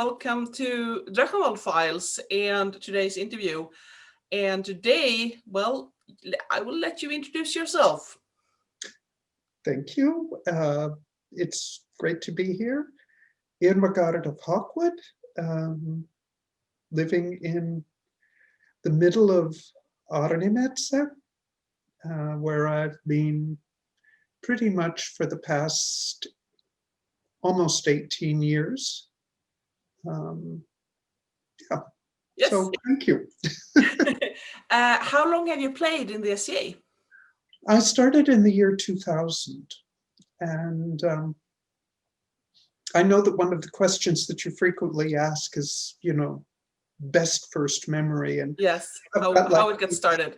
welcome to Drachenwald Files and today's interview. And today, well, I will let you introduce yourself. Thank you. It's great to be here. Yrmegard of Hawkwood, living in the middle of Yrmegard, where I've been pretty much for the past almost 18 years. Yeah. Yes. So thank you. How long have you played in the SCA? I started in the year 2000, and I know that one of the questions that you frequently ask is, best first memory. And yes, how it gets started.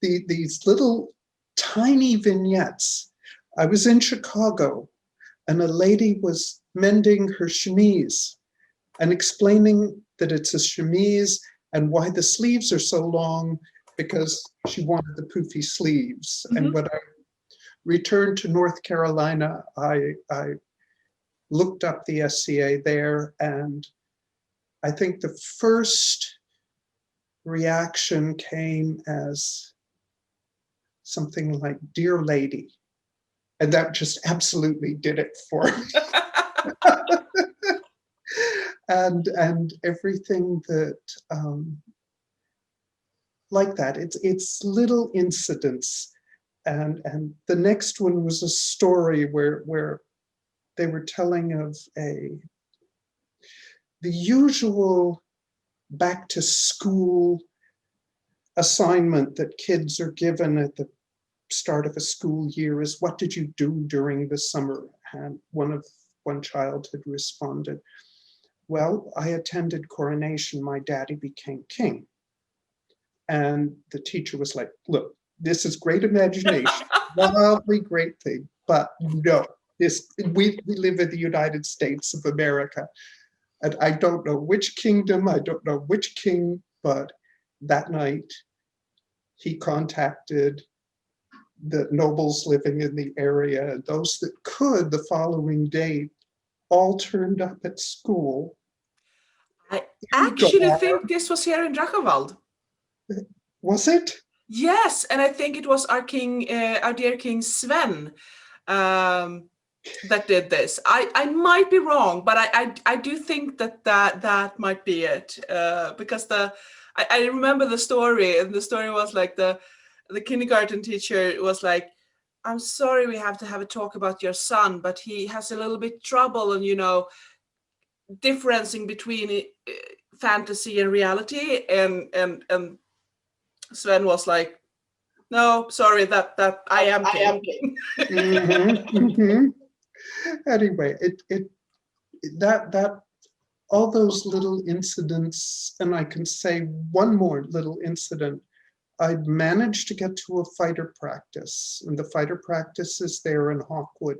These little tiny vignettes. I was in Chicago, and a lady was mending her chemise and explaining that it's a chemise and why the sleeves are so long, because she wanted the poofy sleeves. Mm-hmm. And when I returned to North Carolina, I looked up the SCA there, and I think the first reaction came as something like, "Dear lady," and that just absolutely did it for me. and everything that like that, it's little incidents. And the next one was a story where they were telling of the usual back to school assignment that kids are given at the start of a school year is, what did you do during the summer? And one child had responded, well, I attended coronation, my daddy became king. And the teacher was like, look, this is great imagination, wildly great thing, but no, we live in the United States of America. And I don't know which kingdom, I don't know which king, but that night he contacted the nobles living in the area, and those that could the following day all turned up at school. I actually think this was here in Drachenwald. Was it? Yes, and I think it was our king, our dear King Sven, that did this. I might be wrong, but I do think that might be it, because I remember the story, and the story was like the kindergarten teacher was like, I'm sorry, we have to have a talk about your son, but he has a little bit trouble, and differencing between fantasy and reality, and Sven was like, no, sorry, that I am king. Mm-hmm, mm-hmm. Anyway, that all those little incidents, and I can say one more little incident. I managed to get to a fighter practice, and the fighter practice is there in Hawkwood,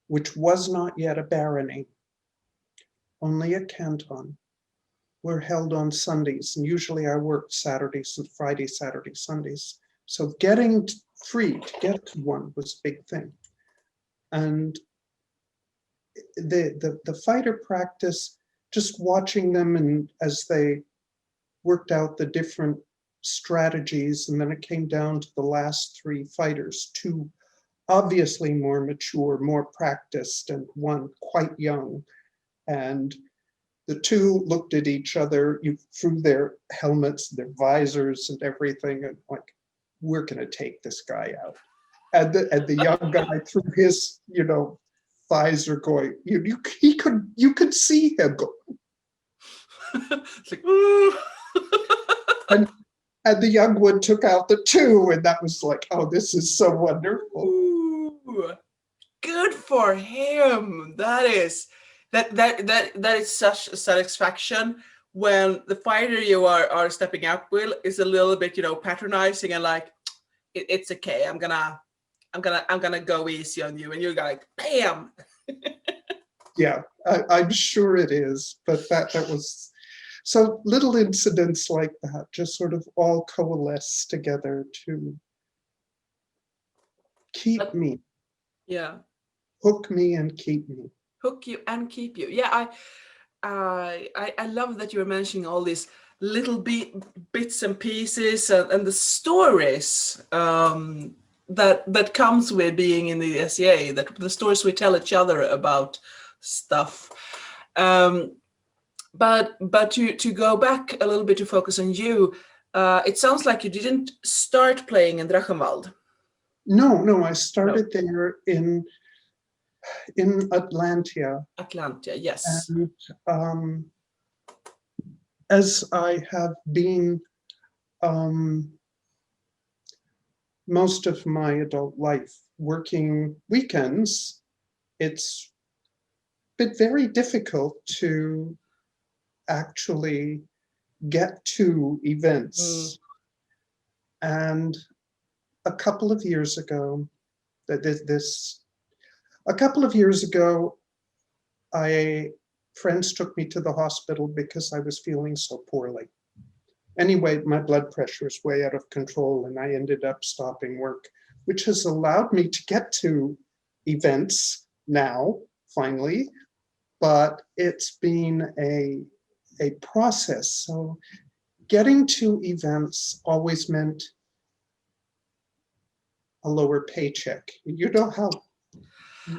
which was not yet a barony, only a canton. Were held on Sundays, and usually I worked Saturdays and Fridays, Saturdays, Sundays. So getting free to get to one was a big thing. And the fighter practice, just watching them and as they worked out the different strategies, and then it came down to the last three fighters, two obviously more mature, more practiced, and one quite young. And the two looked at each other through their helmets, their visors and everything, and like, we're gonna take this guy out. And the young guy through his, visor going, you could see him go. Like, ooh. and the young one took out the two, and that was like, oh, this is so wonderful. Ooh, good for him. That is such a satisfaction when the fighter you are stepping up with is a little bit, patronizing and like, it's okay. I'm gonna go easy on you, and you're like, bam. Yeah, I'm sure it is, but that was so little incidents like that just sort of all coalesce together to keep me. Yeah. Hook me and keep me. hook you and keep you. Yeah, I love that you're mentioning all these little bits and pieces and the stories that comes with being in the SCA, that the stories we tell each other about stuff. But to go back a little bit to focus on you, it sounds like you didn't start playing in Drachenwald. No, I started there in Atlantia. Atlantia, yes. And as I have been most of my adult life working weekends, it's been very difficult to actually get to events. And a couple of years ago, friends took me to the hospital because I was feeling so poorly. Anyway, my blood pressure is way out of control and I ended up stopping work, which has allowed me to get to events now, finally, but it's been a process. So getting to events always meant a lower paycheck. You know how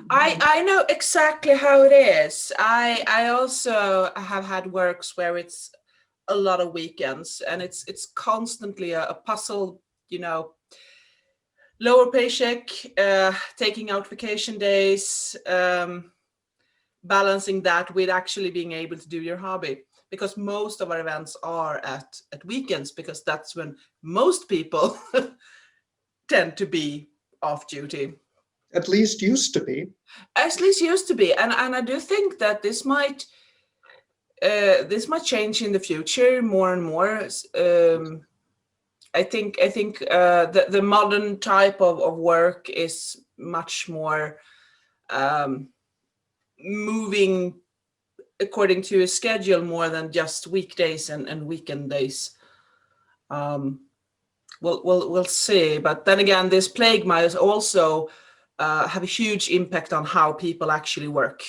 I know exactly how it is. I also have had works where it's a lot of weekends and it's constantly a puzzle, you know, lower paycheck, taking out vacation days, balancing that with actually being able to do your hobby, because most of our events are at weekends, because that's when most people tend to be off duty. at least used to be. At least used to be, and I do think that this might change in the future more and more. I think the modern type of work is much more moving according to a schedule more than just weekdays and weekend days. We'll see. But then again, this plague might also have a huge impact on how people actually work.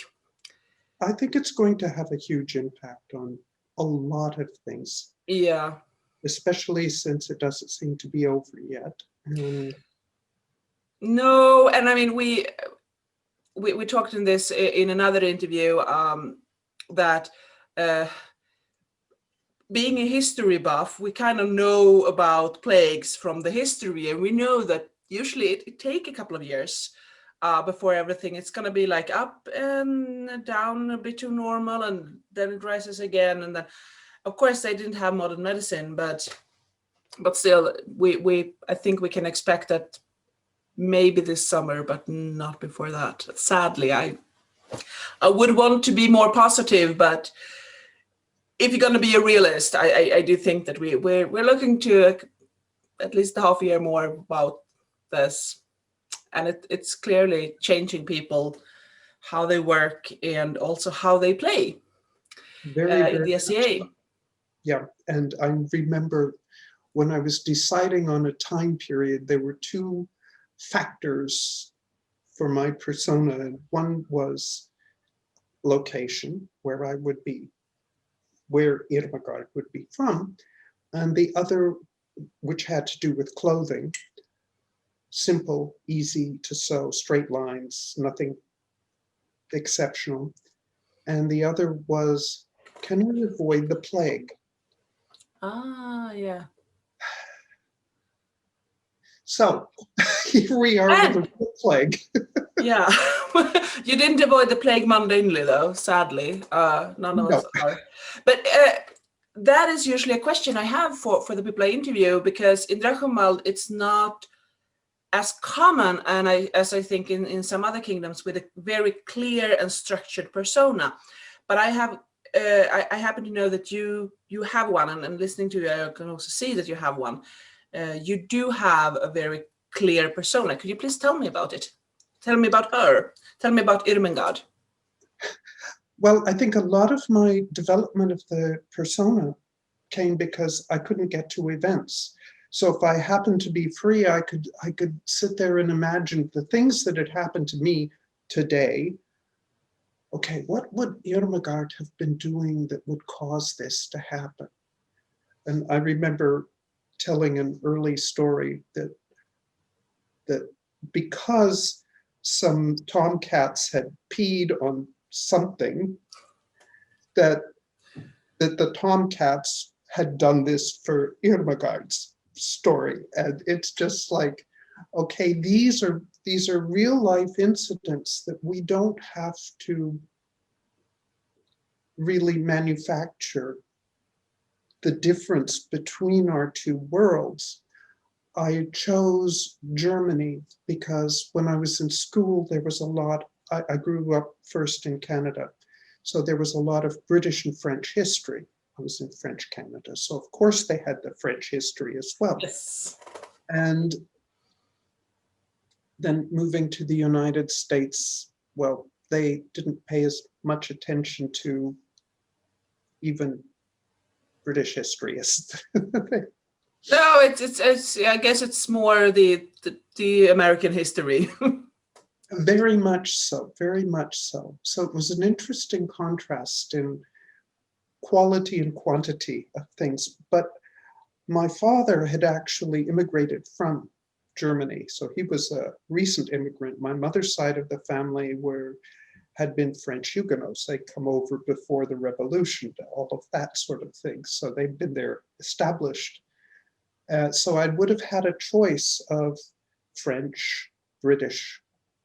I think it's going to have a huge impact on a lot of things. Yeah. Especially since it doesn't seem to be over yet. No, and I mean, we talked in this in another interview, that being a history buff, we kind of know about plagues from the history, and we know that usually it take a couple of years before everything it's going to be like up and down a bit to normal, and then it rises again. And then, of course, they didn't have modern medicine, but still, I think we can expect that maybe this summer, but not before that. Sadly, I would want to be more positive, but if you're going to be a realist, I do think that we're looking to at least a half a year more about this, and it's clearly changing people, how they work and also how they play in the SCA. Yeah, and I remember when I was deciding on a time period, there were two factors for my persona. One was location, where I would be, where Yrmegard would be from, and the other, which had to do with clothing, simple, easy to sew, straight lines, nothing exceptional. And the other was, can I avoid the plague? Ah, yeah. So here we are with the plague. Yeah, you didn't avoid the plague mundanely, though, sadly. None of us are. But that is usually a question I have for the people I interview, because in Drachenwald, it's not as common, and as I think in some other kingdoms, with a very clear and structured persona. But I happen to know that you have one, and listening to you, I can also see that you have one. You do have a very clear persona. Could you please tell me about it? Tell me about her. Tell me about Yrmegard. Well, I think a lot of my development of the persona came because I couldn't get to events. So if I happened to be free, I could sit there and imagine the things that had happened to me today okay, what would Yrmegard have been doing that would cause this to happen? And I remember telling an early story that because some tomcats had peed on something, that the tomcats had done this for Yrmegard's story. And it's just like, okay, these are real life incidents that we don't have to really manufacture the difference between our two worlds. I chose Germany because when I was in school, there was a lot, I grew up first in Canada. So there was a lot of British and French history. I was in French Canada. So of course they had the French history as well. Yes. And then moving to the United States, well, they didn't pay as much attention to even British history as No, it's I guess it's more the American history. Very much so, very much so. So it was an interesting contrast in quality and quantity of things. But my father had actually immigrated from Germany. So he was a recent immigrant. My mother's side of the family had been French Huguenots. They'd come over before the revolution, all of that sort of thing. So they'd been there established. So I would have had a choice of French, British,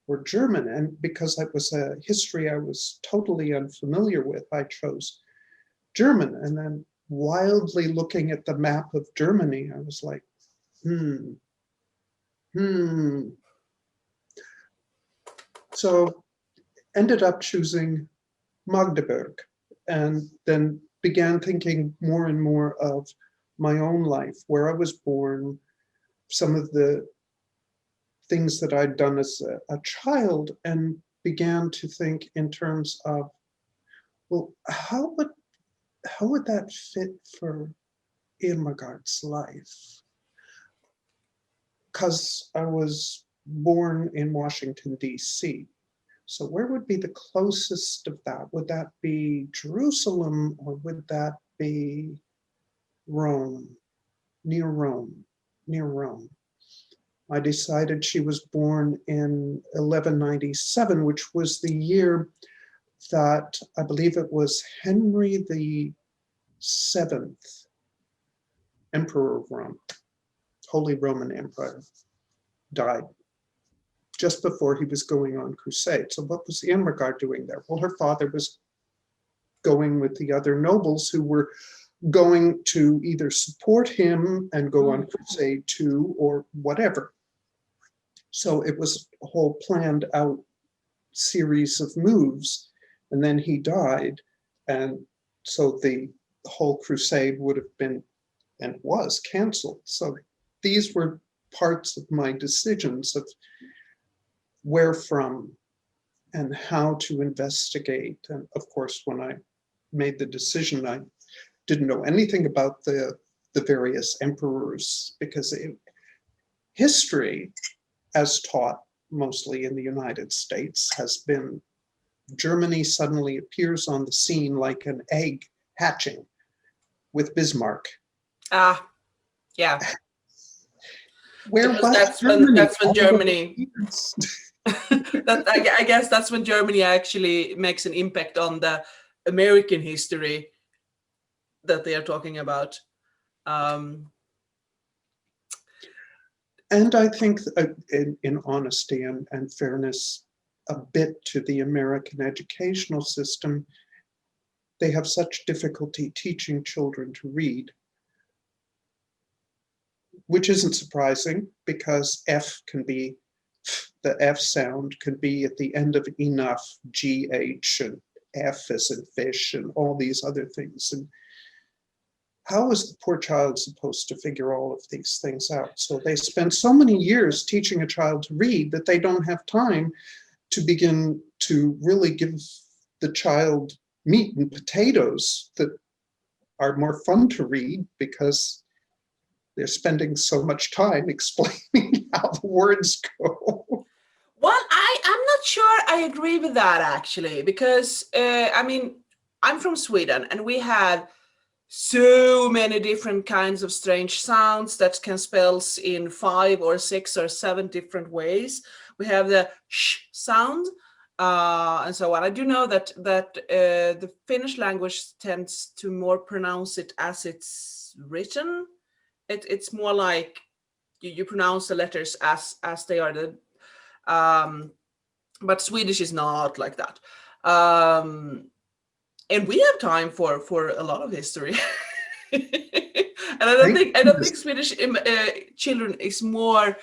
or German. And because it was a history I was totally unfamiliar with, I chose German. And then wildly looking at the map of Germany, I was like, So ended up choosing Magdeburg, and then began thinking more and more of my own life, where I was born, some of the things that I'd done as a child, and began to think in terms of, well, how would that fit for Yrmegard's life? Because I was born in Washington, D.C. So where would be the closest of that? Would that be Jerusalem, or would that be Rome, near Rome, near Rome? I decided she was born in 1197, which was the year that I believe it was Henry the Seventh, Emperor of Rome, Holy Roman Empire, died just before he was going on crusade. So what was Yrmegard doing there? Well, her father was going with the other nobles who were going to either support him and go on crusade too, or whatever. So it was a whole planned out series of moves. And then he died. And so the whole crusade would have been and was canceled. So these were parts of my decisions of where from and how to investigate. And of course, when I made the decision, I didn't know anything about the various emperors, because history, as taught mostly in the United States, has been Germany suddenly appears on the scene like an egg hatching with Bismarck. Ah, yeah. Where Because was that's Germany? when Germany. I guess that's when Germany actually makes an impact on the American history that they are talking about. And I think in honesty and fairness, a bit to the American educational system, they have such difficulty teaching children to read, which isn't surprising, because the F sound can be at the end of enough, GH, and F as in fish, and all these other things. And how is the poor child supposed to figure all of these things out? So they spend so many years teaching a child to read that they don't have time to begin to really give the child meat and potatoes that are more fun to read, because they're spending so much time explaining how the words go. Well, I'm not sure I agree with that actually, because I mean, I'm from Sweden and we have so many different kinds of strange sounds that can spells in 5 or 6 or 7 different ways. We have the sh sound and so on. I do know that the Finnish language tends to more pronounce it as it's written. It's more like you pronounce the letters as they are. But Swedish is not like that. And we have time for a lot of history. And I don't think Swedish children is more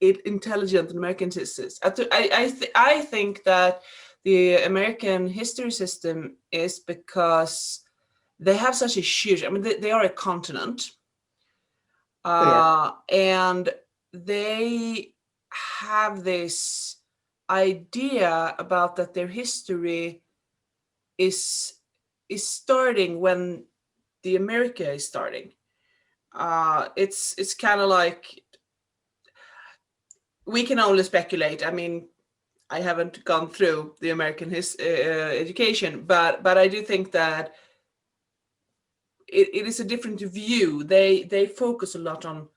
intelligent than American citizens. I think that the American history system is because they have such a huge. I mean, they are a continent, and they have this idea about that their history is starting when the America is starting. It's kind of like we can only speculate. I mean, I haven't gone through the American education, but I do think that it is a different view. They focus a lot on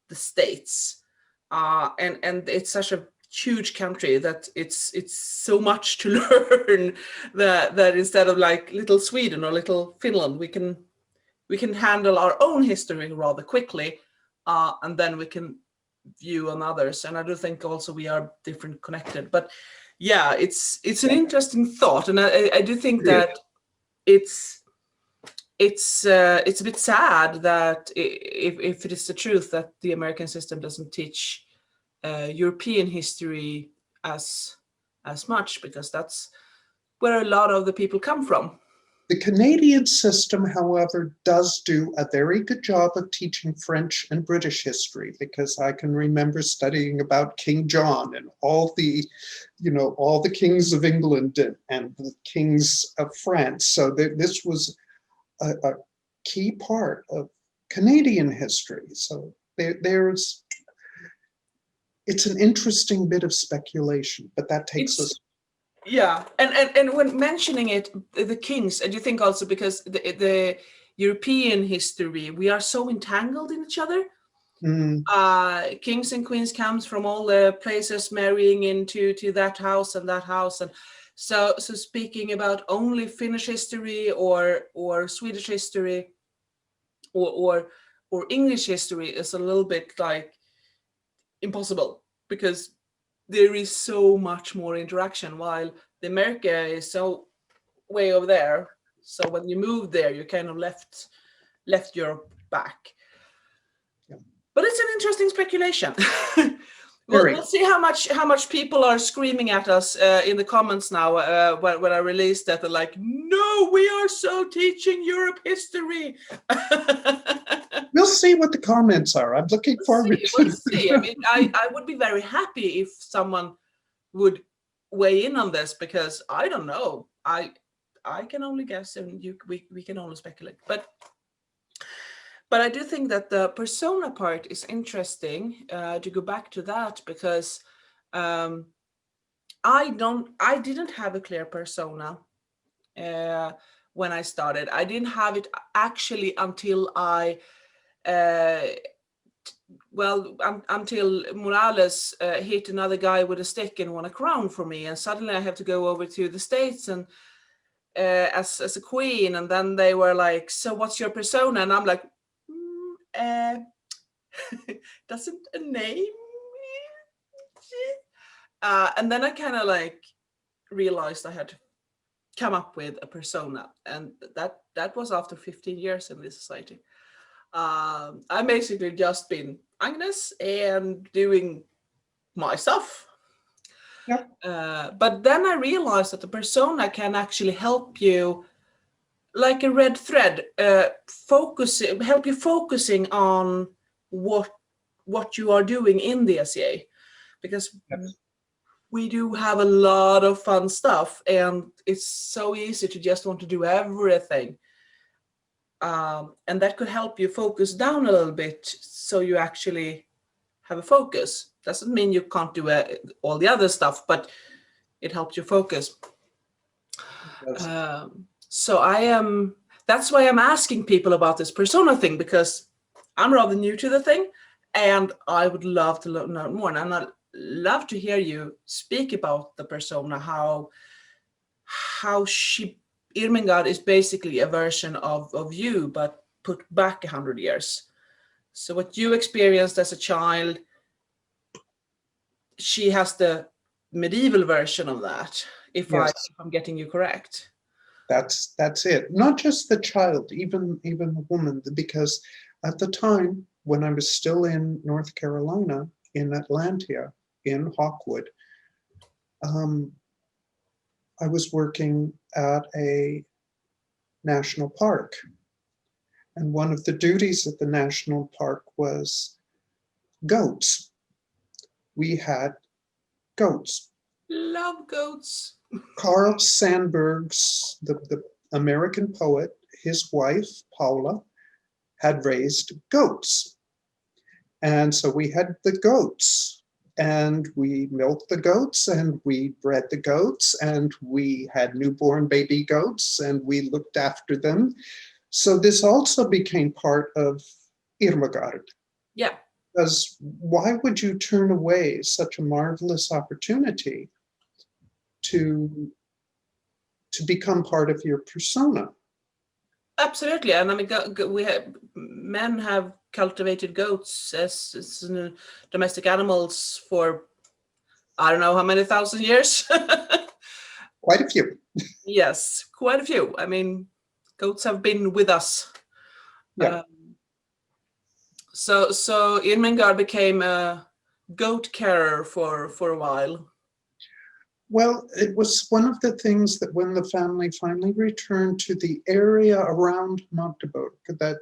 the states, and it's such a huge country that it's so much to learn that instead of like little Sweden or little Finland, we can handle our own history rather quickly, and then we can view on others. And I do think also we are different connected. But yeah, it's an interesting thought, and I do think that it's a bit sad that if it is the truth that the American system doesn't teach European history as much, because that's where a lot of the people come from. The Canadian system, however, does do a very good job of teaching French and British history, because I can remember studying about King John and all the kings of England and the kings of France. So this was a key part of Canadian history. So it's an interesting bit of speculation, but that takes us. Yeah, and when mentioning it, the kings, and you think also because the European history, we are so entangled in each other. Kings and queens comes from all the places, marrying into that house and that house, and so speaking about only Finnish history or Swedish history or English history is a little bit like impossible, because there is so much more interaction, while the America is so way over there. So when you move there, you kind of left Europe back. Yeah. But it's an interesting speculation. We'll see how much people are screaming at us in the comments now when I release that. They're like, no, we are so teaching Europe history. We'll see what the comments are. I'm looking forward to We'll see. I mean, I would be very happy if someone would weigh in on this, because I don't know. I can only guess, and we can only speculate. But I do think that the persona part is interesting to go back to that, because I didn't have a clear persona when I started. I didn't have it actually until until Morales hit another guy with a stick and won a crown for me, and suddenly I have to go over to the States and as a queen, and then they were like, so what's your persona? And I'm like, doesn't a name and then I kind of like realized I had to come up with a persona, and that was after 15 years in this society. I basically just been Agnes and doing my stuff. Yep. But then I realized that the persona can actually help you, like a red thread, help you focusing on what you are doing in the SCA, because we do have a lot of fun stuff, and it's so easy to just want to do everything. And that could help you focus down a little bit, so you actually have a focus. Doesn't mean you can't do all the other stuff, but it helps you focus. So that's why I'm asking people about this persona thing, because I'm rather new to the thing, and I would love to know more. And I'd love to hear you speak about the persona, how Yrmegard is basically a version of you, but put back 100 years. So what you experienced as a child, she has the medieval version of that, if Yes. I'm getting you correct. That's it. Not just the child, even the woman, because at the time when I was still in North Carolina, in Atlantia, in Hawkwood, I was working at a national park. And one of the duties at the national park was goats. We had goats. Love goats. Carl Sandburg's, the American poet, his wife, Paula, had raised goats. And so we had the goats, and we milked the goats, and we bred the goats, and we had newborn baby goats, and we looked after them. So this also became part of Yrmegard. Yeah. Because why would you turn away such a marvelous opportunity to become part of your persona? Absolutely. And I mean, men have cultivated goats as domestic animals for, I don't know how many thousand years. Quite a few. Yes, quite a few. I mean, goats have been with us. Yeah. So Yrmegard became a goat carer for a while. Well, it was one of the things that when the family finally returned to the area around Magdeburg, that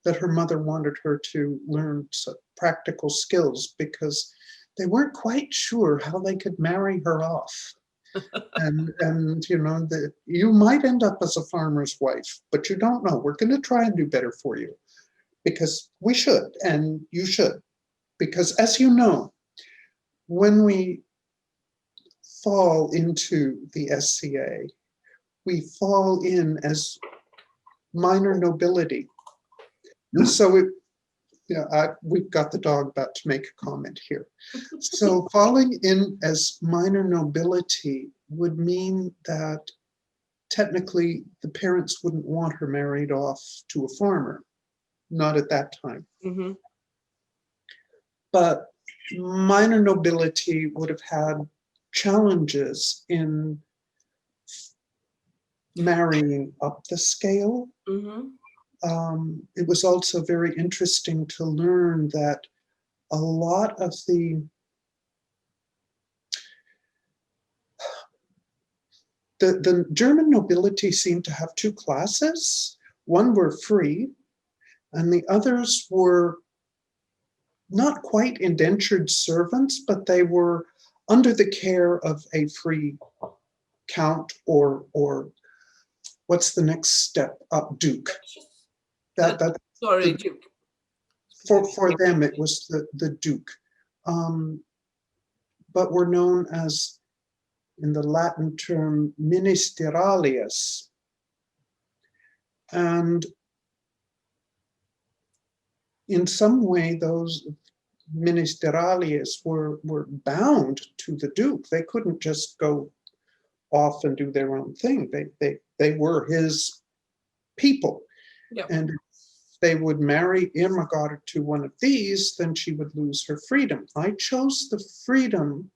her mother wanted her to learn some practical skills, because they weren't quite sure how they could marry her off. and you know, that you might end up as a farmer's wife, but you don't know. We're going to try and do better for you, because we should, and you should. Because as you know, when we fall into the SCA, we fall in as minor nobility. So we've got the dog about to make a comment here. So falling in as minor nobility would mean that technically the parents wouldn't want her married off to a farmer, not at that time. Mm-hmm. But minor nobility would have had challenges in marrying up the scale. Mm-hmm. It was also very interesting to learn that a lot of the German nobility seemed to have two classes. One were free, and the others were not quite indentured servants, but they were under the care of a free count, or what's the next step up, duke. Sorry, Duke. For them, it was the duke, but were known as, in the Latin term, ministeriales. And in some way, those ministeriales were bound to the duke. They couldn't just go off and do their own thing. They were his people. Yeah. And if they would marry Yrmegard to one of these, then she would lose her freedom. I chose the freedom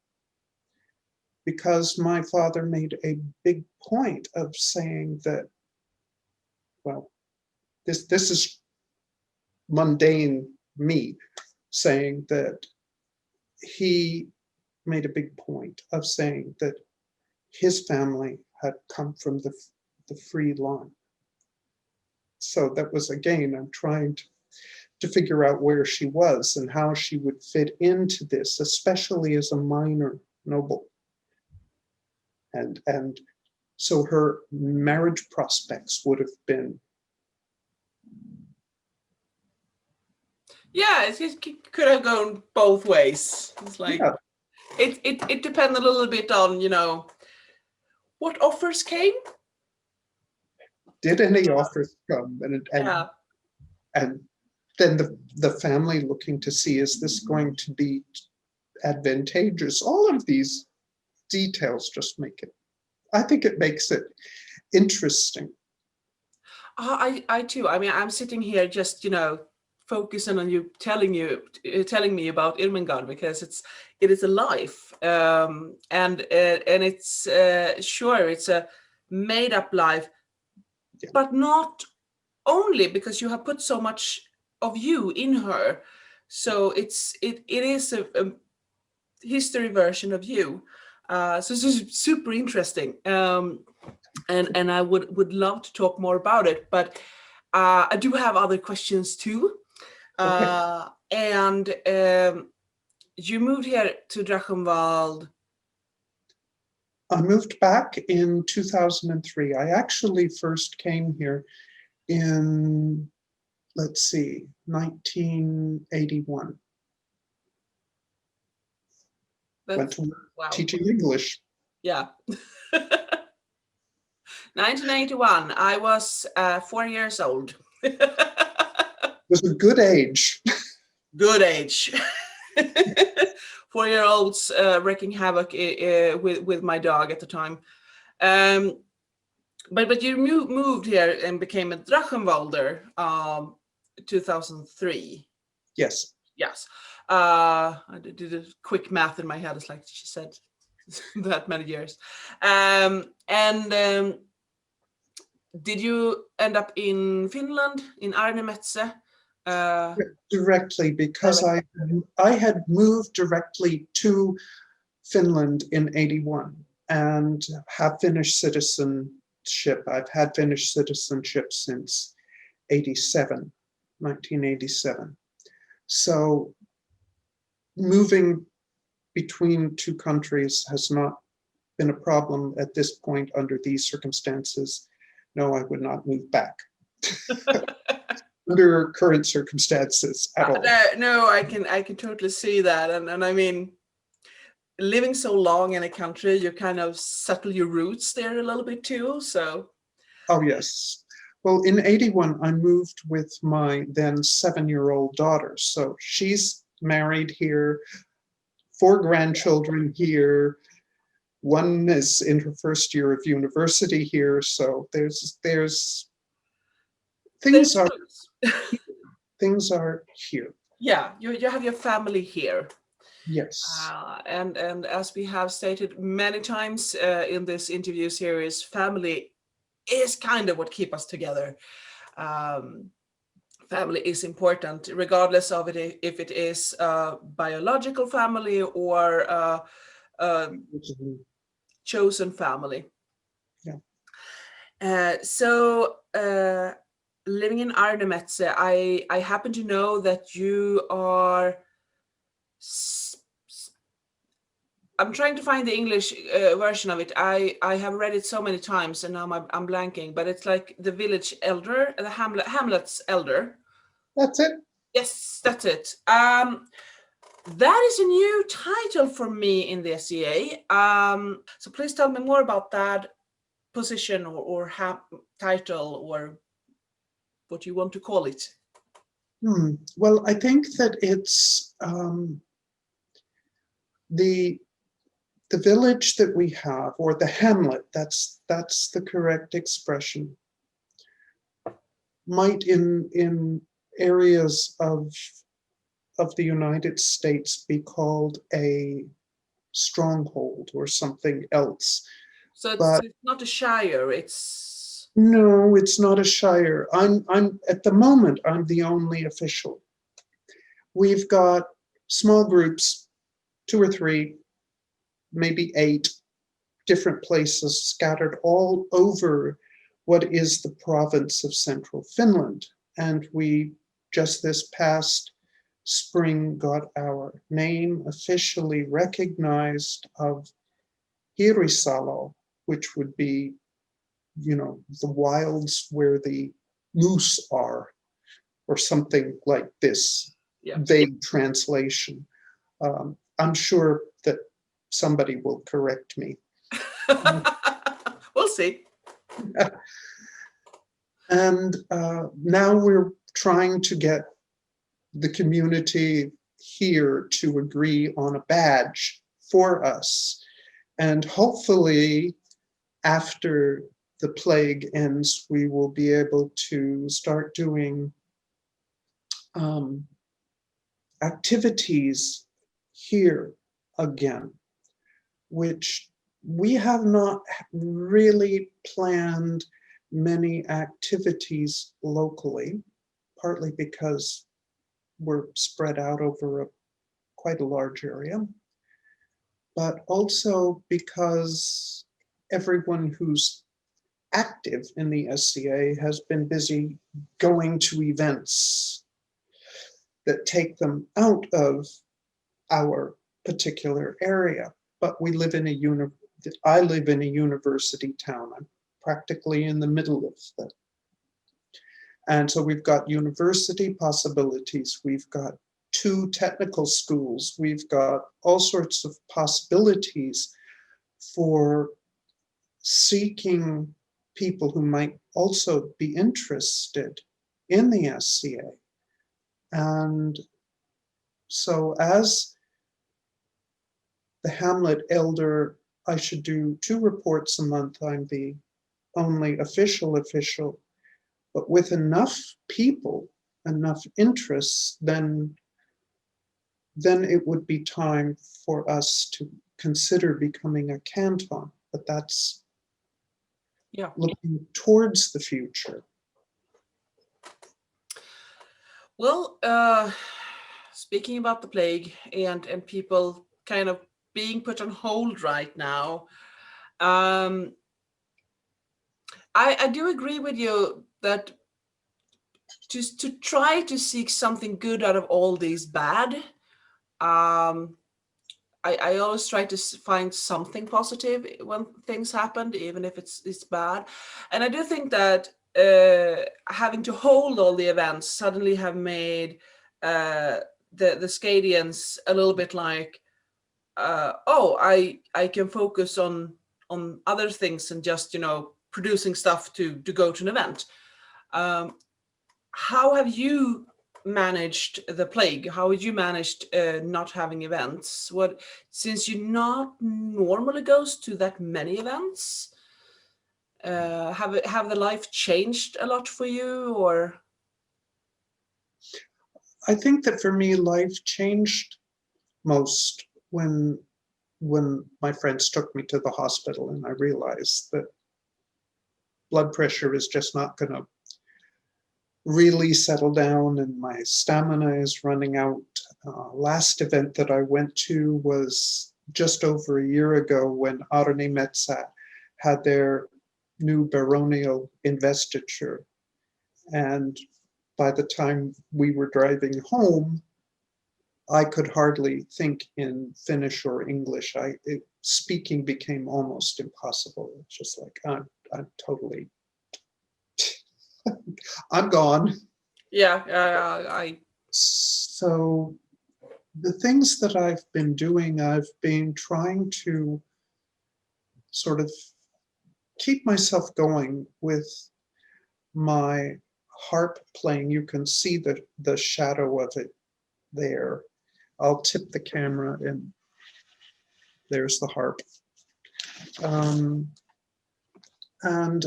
because my father made a big point of saying that, well, this is mundane me saying that he made a big point of saying that his family had come from the free line. So that was, again, I'm trying to figure out where she was and how she would fit into this, especially as a minor noble. And so her marriage prospects would have been. Yeah, it could have gone both ways. It's like Yeah. it depends a little bit on, what offers came. Did any offers come? Yeah. And then the family looking to see, is this going to be advantageous? All of these details just make it, I think it makes it interesting. I too. I mean, I'm sitting here just, focusing on you, telling me about Yrmegard, because it is a life, and it's sure it's a made up life, Yeah. but not only because you have put so much of you in her. So it is a history version of you. So this is super interesting. And I would love to talk more about it, but I do have other questions too. Okay. And you moved here to Drachenwald. I moved back in 2003. I actually first came here in, let's see, 1981. Went to Wow. teaching English. Yeah. 1981. I was 4 years old. It was a good age. Good age. 4-year-olds wreaking havoc with my dog at the time. But you moved here and became a Drachenwalder 2003. Yes. Yes. I did a quick math in my head. It's like she said that many years. And did you end up in Finland, in Yrmegard? Directly, because I had moved directly to Finland in 81 and have Finnish citizenship. I've had Finnish citizenship since 87, 1987. So moving between two countries has not been a problem at this point under these circumstances. No, I would not move back under current circumstances at all. No, I can totally see that, and I mean, living so long in a country, you kind of settle your roots there a little bit too. So. Oh yes. Well, in 81, I moved with my then 7-year-old daughter. So she's married here, 4 grandchildren here. One is in her first year of university here. So there's things are things are here. Yeah, you have your family here. Yes. And as we have stated many times in this interview series, family is kind of what keeps us together. Family is important, regardless of it if it is biological family or chosen family. Yeah. So living in Yrmegard, I happen to know that you are. I'm trying to find the English version of it. I have read it so many times and now I'm blanking, but it's like the village elder, the Hamlet's elder. That's it. Yes, that's it. That is a new title for me in the SCA. So please tell me more about that position or title or what you want to call it. Well, I think that it's the village that we have, or the hamlet, that's the correct expression, might in areas of the United States be called a stronghold or something else. So it's not a shire, it's... No, it's not a shire. I'm at the moment, I'm the only official. We've got small groups, 2 or 3, maybe 8 different places scattered all over what is the province of central Finland. And we just this past spring got our name officially recognized of Hirisalo, which would be, the wilds where the moose are, or something like this. Yeah. vague translation. I'm sure that somebody will correct me. We'll see. And now we're trying to get the community here to agree on a badge for us. And hopefully, after the plague ends, we will be able to start doing activities here again, which we have not really planned many activities locally, partly because we're spread out over quite a large area, but also because everyone who's active in the SCA has been busy going to events that take them out of our particular area. But we live in I live in a university town. I'm practically in the middle of that. And so we've got university possibilities. We've got 2 technical schools. We've got all sorts of possibilities for seeking people who might also be interested in the SCA. And so as the Hamlet elder, I should do 2 reports a month. I'm the only official, but with enough people, enough interests, then it would be time for us to consider becoming a canton. But that's looking towards the future. Well, speaking about the plague and people kind of being put on hold right now, I do agree with you that just to try to seek something good out of all these bad, I always try to find something positive when things happen, even if it's bad. And I do think that having to hold all the events suddenly have made the Scadians a little bit like, I can focus on other things and just, producing stuff to go to an event. How have you managed the plague? How would you managed not having events? Since you not normally goes to that many events, have the life changed a lot for you, or? I think that for me, life changed most when my friends took me to the hospital and I realized that blood pressure is just not going to really settle down and my stamina is running out. Last event that I went to was just over a year ago when Yrmegard had their new baronial investiture. And by the time we were driving home, I could hardly think in Finnish or English. Speaking became almost impossible. It's just like, I'm totally, I'm gone. Yeah, So the things that I've been doing, I've been trying to sort of keep myself going with my harp playing. You can see the shadow of it there. I'll tip the camera and there's the harp. And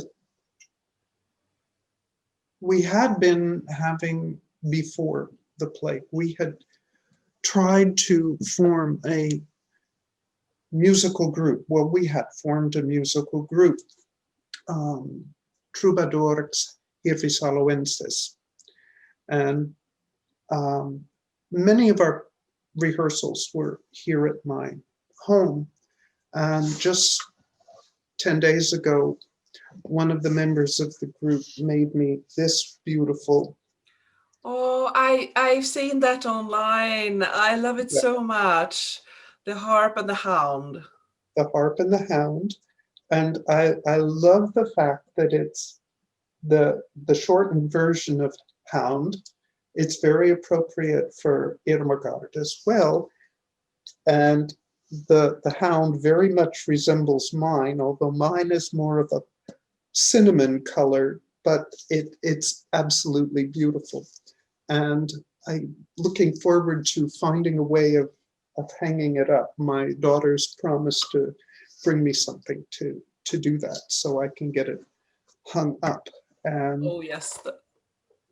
we had been having, before the plague, we had tried to form a musical group. Well, we had formed a musical group, Troubadours Hirvisaloenses. And many of our rehearsals were here at my home. And just 10 days ago, one of the members of the group made me this beautiful. Oh, I've seen that online. I love it so much. The harp and the hound. The harp and the hound. And I love the fact that it's the shortened version of hound. It's very appropriate for Yrmegard as well. And the hound very much resembles mine, although mine is more of a cinnamon color, but it's absolutely beautiful. And I'm looking forward to finding a way of hanging it up. My daughter's promised to bring me something to do that so I can get it hung up. And Oh yes.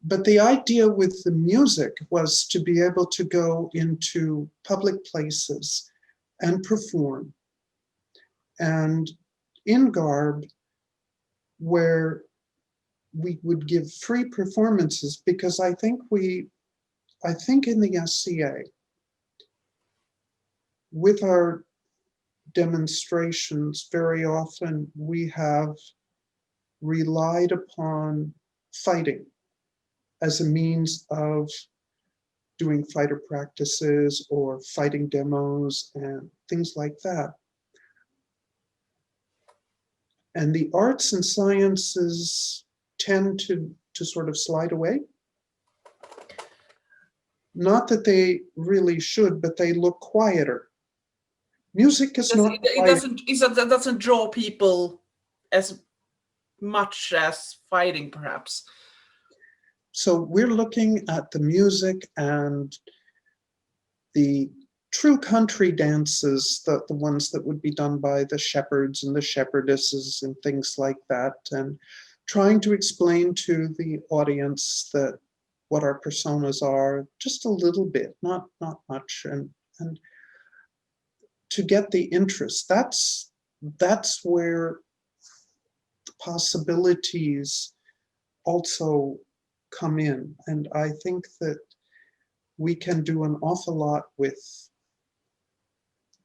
but the idea with the music was to be able to go into public places and perform. And in Garb, where we would give free performances, because I think in the SCA, with our demonstrations, very often we have relied upon fighting as a means of doing fighter practices or fighting demos and things like that. And the arts and sciences tend to sort of slide away. Not that they really should, but they look quieter. Music is not quiet. It doesn't draw people as much as fighting, perhaps. So we're looking at the music and the true country dances, the ones that would be done by the shepherds and the shepherdesses and things like that, and trying to explain to the audience that what our personas are, just a little bit, not much, and to get the interest. That's where the possibilities also come in. And I think that we can do an awful lot with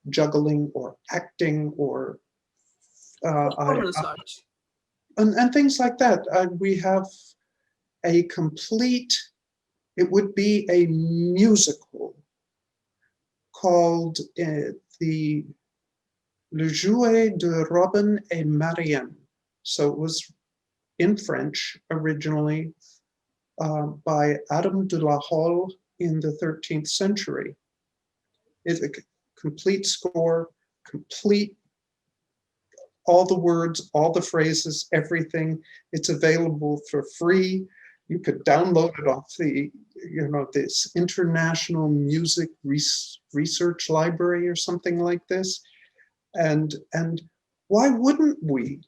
juggling or acting or and things like that. We have a complete, it would be a musical called the Le Jouet de Robin et Marianne. So it was in French originally by Adam de la Hole in the 13th century. It's a complete score, complete, all the words, all the phrases, everything. It's available for free. You could download it off the, this International Music Research Library or something like this. And why wouldn't we,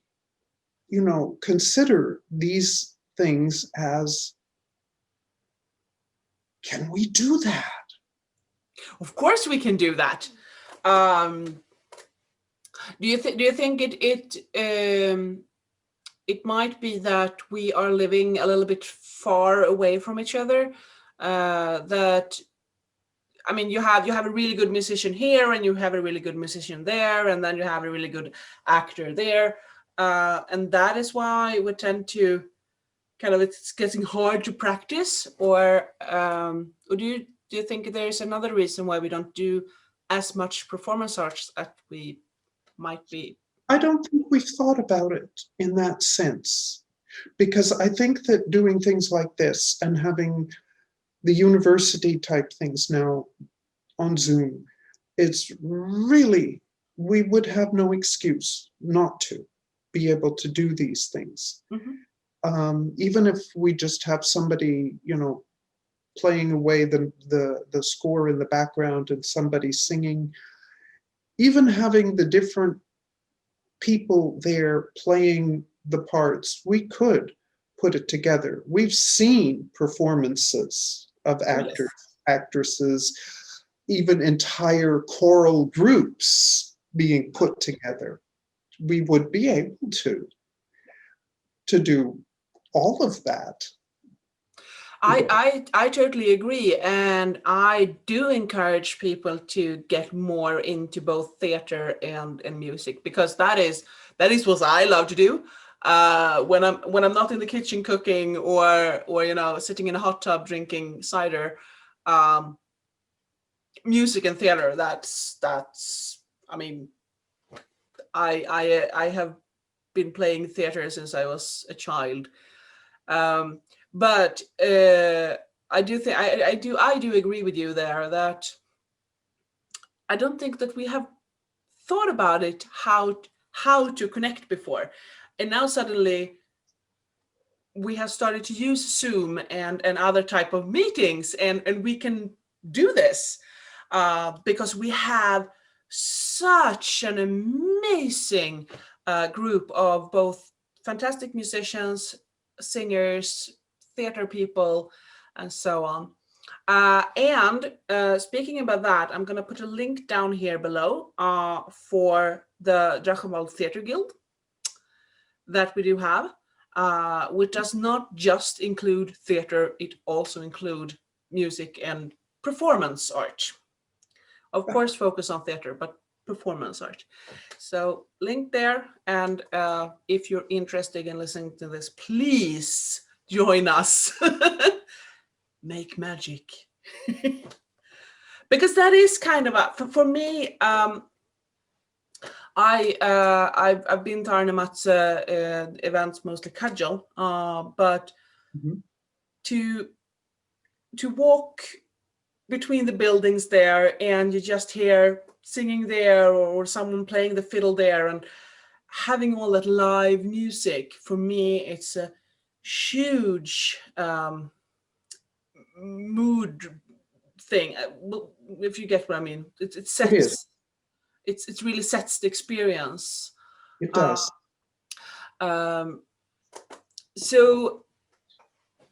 consider these things as, can we do that? Of course we can do that. Do you think it might be that we are living a little bit far away from each other? That, I mean, you have a really good musician here, and you have a really good musician there, and then you have a really good actor there, and that is why we tend to it's getting hard to practice, or do you think there's another reason why we don't do as much performance arts as we might be? I don't think we've thought about it in that sense, because I think that doing things like this and having the university type things now on Zoom, it's really, we would have no excuse not to be able to do these things. Mm-hmm. Even if we just have somebody, playing away the score in the background and somebody singing, even having the different people there playing the parts, we could put it together. We've seen performances of actors, actresses, even entire choral groups being put together. We would be able to do all of that. I totally agree, and I do encourage people to get more into both theater and music, because that is what I love to do. When I'm not in the kitchen cooking or sitting in a hot tub drinking cider, music and theater, that's I mean, I have been playing theater since I was a child. But I do think I do agree with you there that I don't think that we have thought about it how to connect before, and now suddenly we have started to use Zoom and other type of meetings, and we can do this because we have such an amazing group of both fantastic musicians, singers, theater people, and so on. And speaking about that, I'm going to put a link down here below for the Drachenwald Theatre Guild that we do have, which does not just include theater, it also include music and performance art. Of course, focus on theater, but performance art. So link there, and if you're interested in listening to this, please join us. Make magic. Because that is kind of for me, I've been to Arnemat's events, mostly casual, but to walk between the buildings there, and you just hear singing there, or someone playing the fiddle there, and having all that live music, for me, it's a huge mood thing. If you get what I mean, it sets. It really sets the experience. It does. So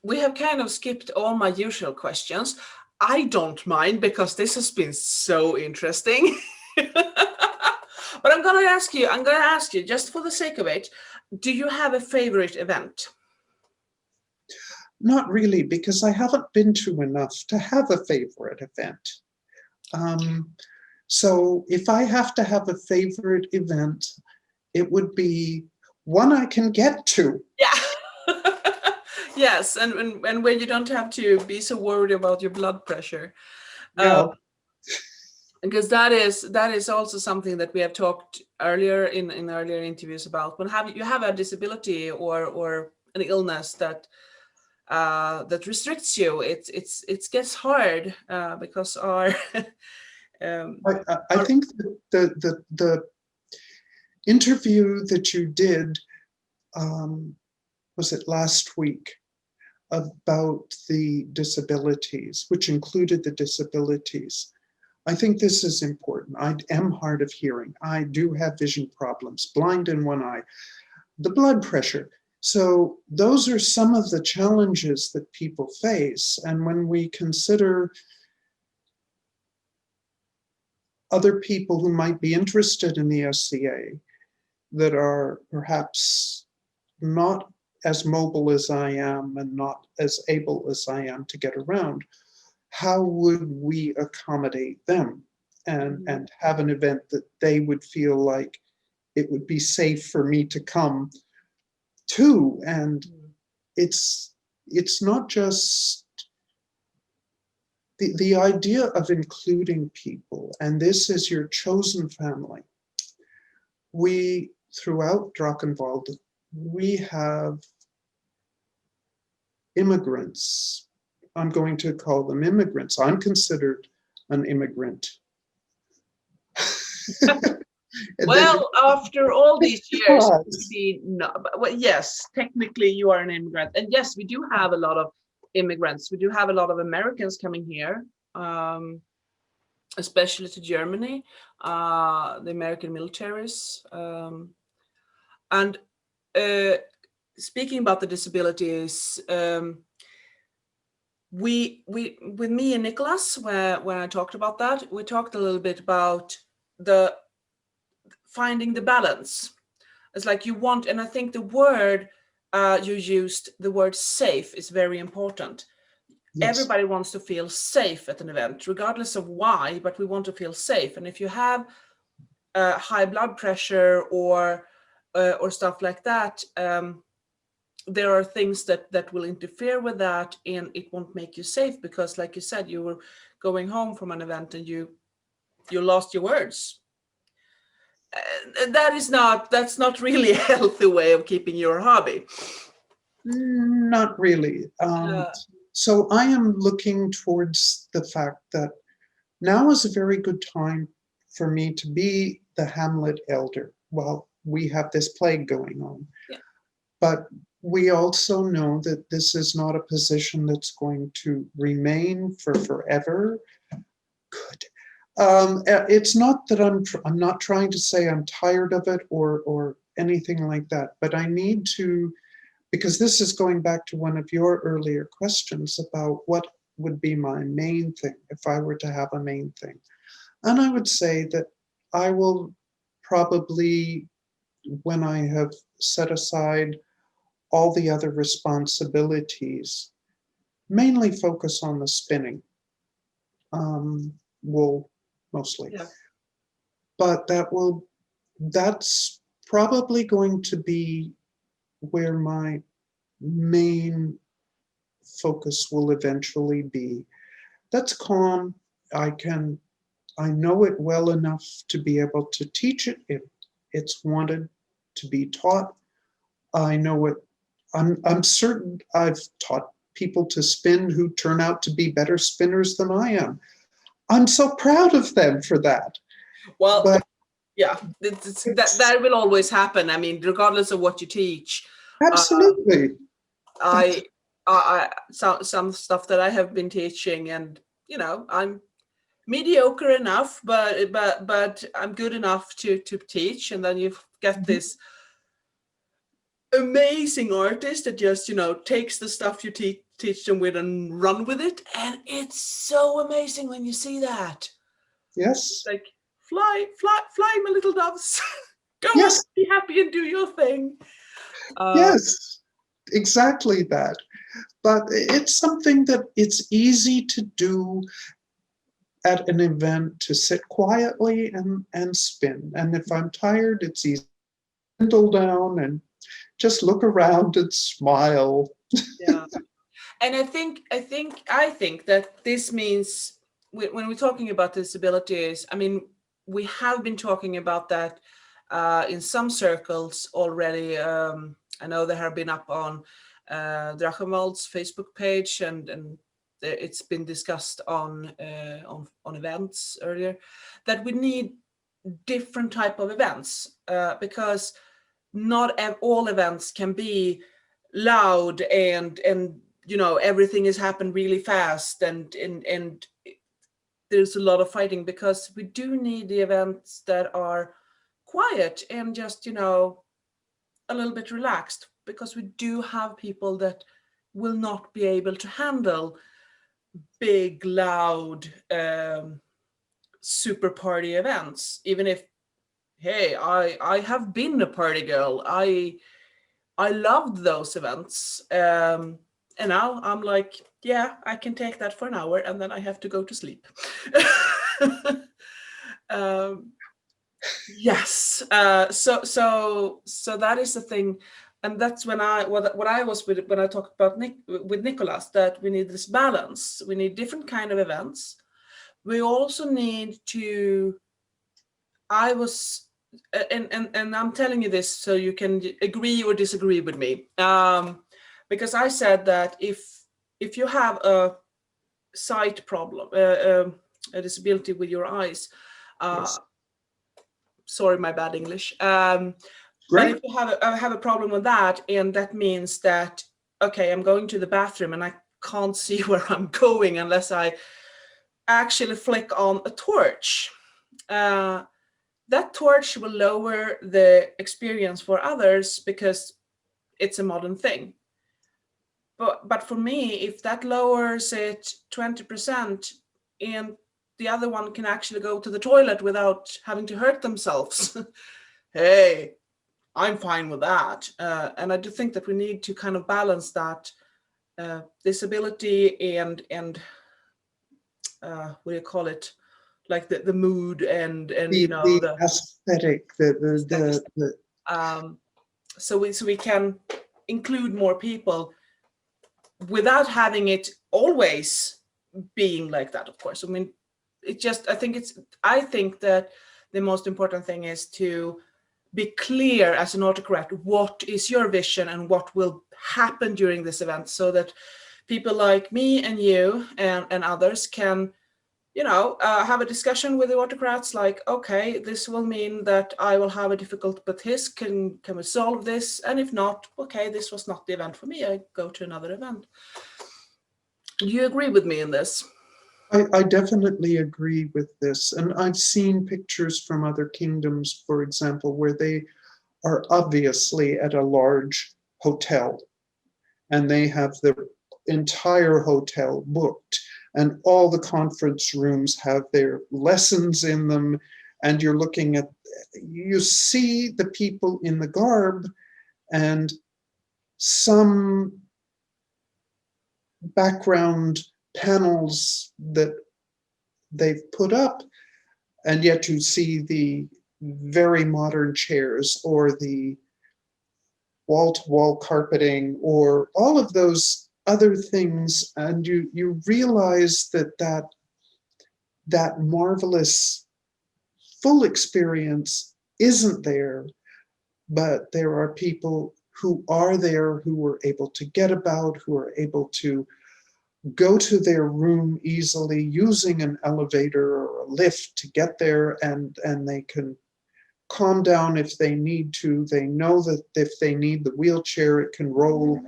we have kind of skipped all my usual questions. I don't mind, because this has been so interesting. But I'm going to ask you, just for the sake of it, do you have a favorite event? Not really, because I haven't been to enough to have a favorite event. So if I have to have a favorite event, it would be one I can get to. Yeah. Yes, and when you don't have to be so worried about your blood pressure. Yeah. Because that is also something that we have talked earlier in earlier interviews about. When you have a disability or an illness that restricts you, it gets hard because our I think that the interview that you did, was it last week, about the disabilities, which included the disabilities. I think this is important. I am hard of hearing. I do have vision problems, blind in one eye, the blood pressure. So those are some of the challenges that people face. And when we consider other people who might be interested in the SCA that are perhaps not as mobile as I am and not as able as I am to get around, how would we accommodate them and have an event that they would feel like it would be safe for me to come to? And it's not just the idea of including people, and this is your chosen family. We, throughout Drachenwald, we have immigrants. I'm going to call them immigrants. I'm considered an immigrant. Well, after all these years, well, yes, technically you are an immigrant. And yes, we do have a lot of immigrants. We do have a lot of Americans coming here, especially to Germany, the American militaries. And speaking about the disabilities, we with me and Nicholas, when I talked about that, we talked a little bit about the finding the balance. It's like you want, and I think the word you used, the word safe, is very important. Yes. Everybody wants to feel safe at an event, regardless of why, but we want to feel safe. And if you have high blood pressure or stuff like that, there are things that will interfere with that, and it won't make you safe, because like you said, you were going home from an event and you lost your words. That's not really a healthy way of keeping your hobby. Not really. So I am looking towards the fact that now is a very good time for me to be the Hamlet elder while we have this plague going on. Yeah. But we also know that this is not a position that's going to remain for forever. Good. It's not that I'm not trying to say I'm tired of it or anything like that, but I need to, because this is going back to one of your earlier questions about what would be my main thing if I were to have a main thing. And I would say that I will probably, when I have set aside all the other responsibilities, mainly focus on the spinning, wool mostly. Yeah. But that's probably going to be where my main focus will eventually be. That's calm. I know it well enough to be able to teach it if it's wanted to be taught. I know it. I'm certain I've taught people to spin who turn out to be better spinners than I am. I'm so proud of them for that. Well, But yeah, that will always happen. I mean, regardless of what you teach. absolutely. Some stuff that I have been teaching, and I'm mediocre enough, but I'm good enough to teach. And then you get this amazing artist that just takes the stuff you teach them with and run with it, and it's so amazing when you see that. Yes. Like, fly, my little doves. Go Yes. on, be happy and do your thing. Yes, exactly that. But it's something that it's easy to do at an event, to sit quietly and spin. And if I'm tired, it's easy to dwindle down and just look around and smile. Yeah. And I think that this means when we're talking about disabilities, I mean, we have been talking about that in some circles already. I know they have been up on Drachenwald's Facebook page, and it's been discussed on events earlier, that we need different type of events because not all events can be loud and everything has happened really fast and there's a lot of fighting, because we do need the events that are quiet and just a little bit relaxed, because we do have people that will not be able to handle big loud super party events, even if, hey, I have been a party girl. I loved those events. And now I'm like, yeah, I can take that for an hour and then I have to go to sleep. Yes. So that is the thing. And that's when what I was with when I talked about with Nicholas, that we need this balance. We need different kind of events. We also need to, and I'm telling you this so you can agree or disagree with me. Because I said that if you have a sight problem, a disability with your eyes, Yes. sorry, my bad English. Great. But if you have a problem with that, and that means that, okay, I'm going to the bathroom and I can't see where I'm going unless I actually flick on a torch. That torch will lower the experience for others because it's a modern thing. But for me, if that lowers it 20% and the other one can actually go to the toilet without having to hurt themselves, hey, I'm fine with that. And I do think that we need to kind of balance that disability and what do you call it? Like the mood and The aesthetic, so we can include more people without having it always being like that, of course. I mean, I think that the most important thing is to be clear as an autocrat, what is your vision and what will happen during this event, so that people like me and you and others can, have a discussion with the autocrats, like, okay, this will mean that I will have a difficult, but this can we solve this? And if not, okay, this was not the event for me, I go to another event. Do you agree with me in this? I definitely agree with this. And I've seen pictures from other kingdoms, for example, where they are obviously at a large hotel and they have the entire hotel booked and all the conference rooms have their lessons in them. And you're looking at, you see the people in the garb and some background panels that they've put up, and yet you see the very modern chairs or the wall-to-wall carpeting or all of those other things, and you realize that marvelous full experience isn't there, but there are people who are there, who were able to get about, who are able to go to their room easily using an elevator or a lift to get there, and they can calm down if they need to. They know that if they need the wheelchair, it can roll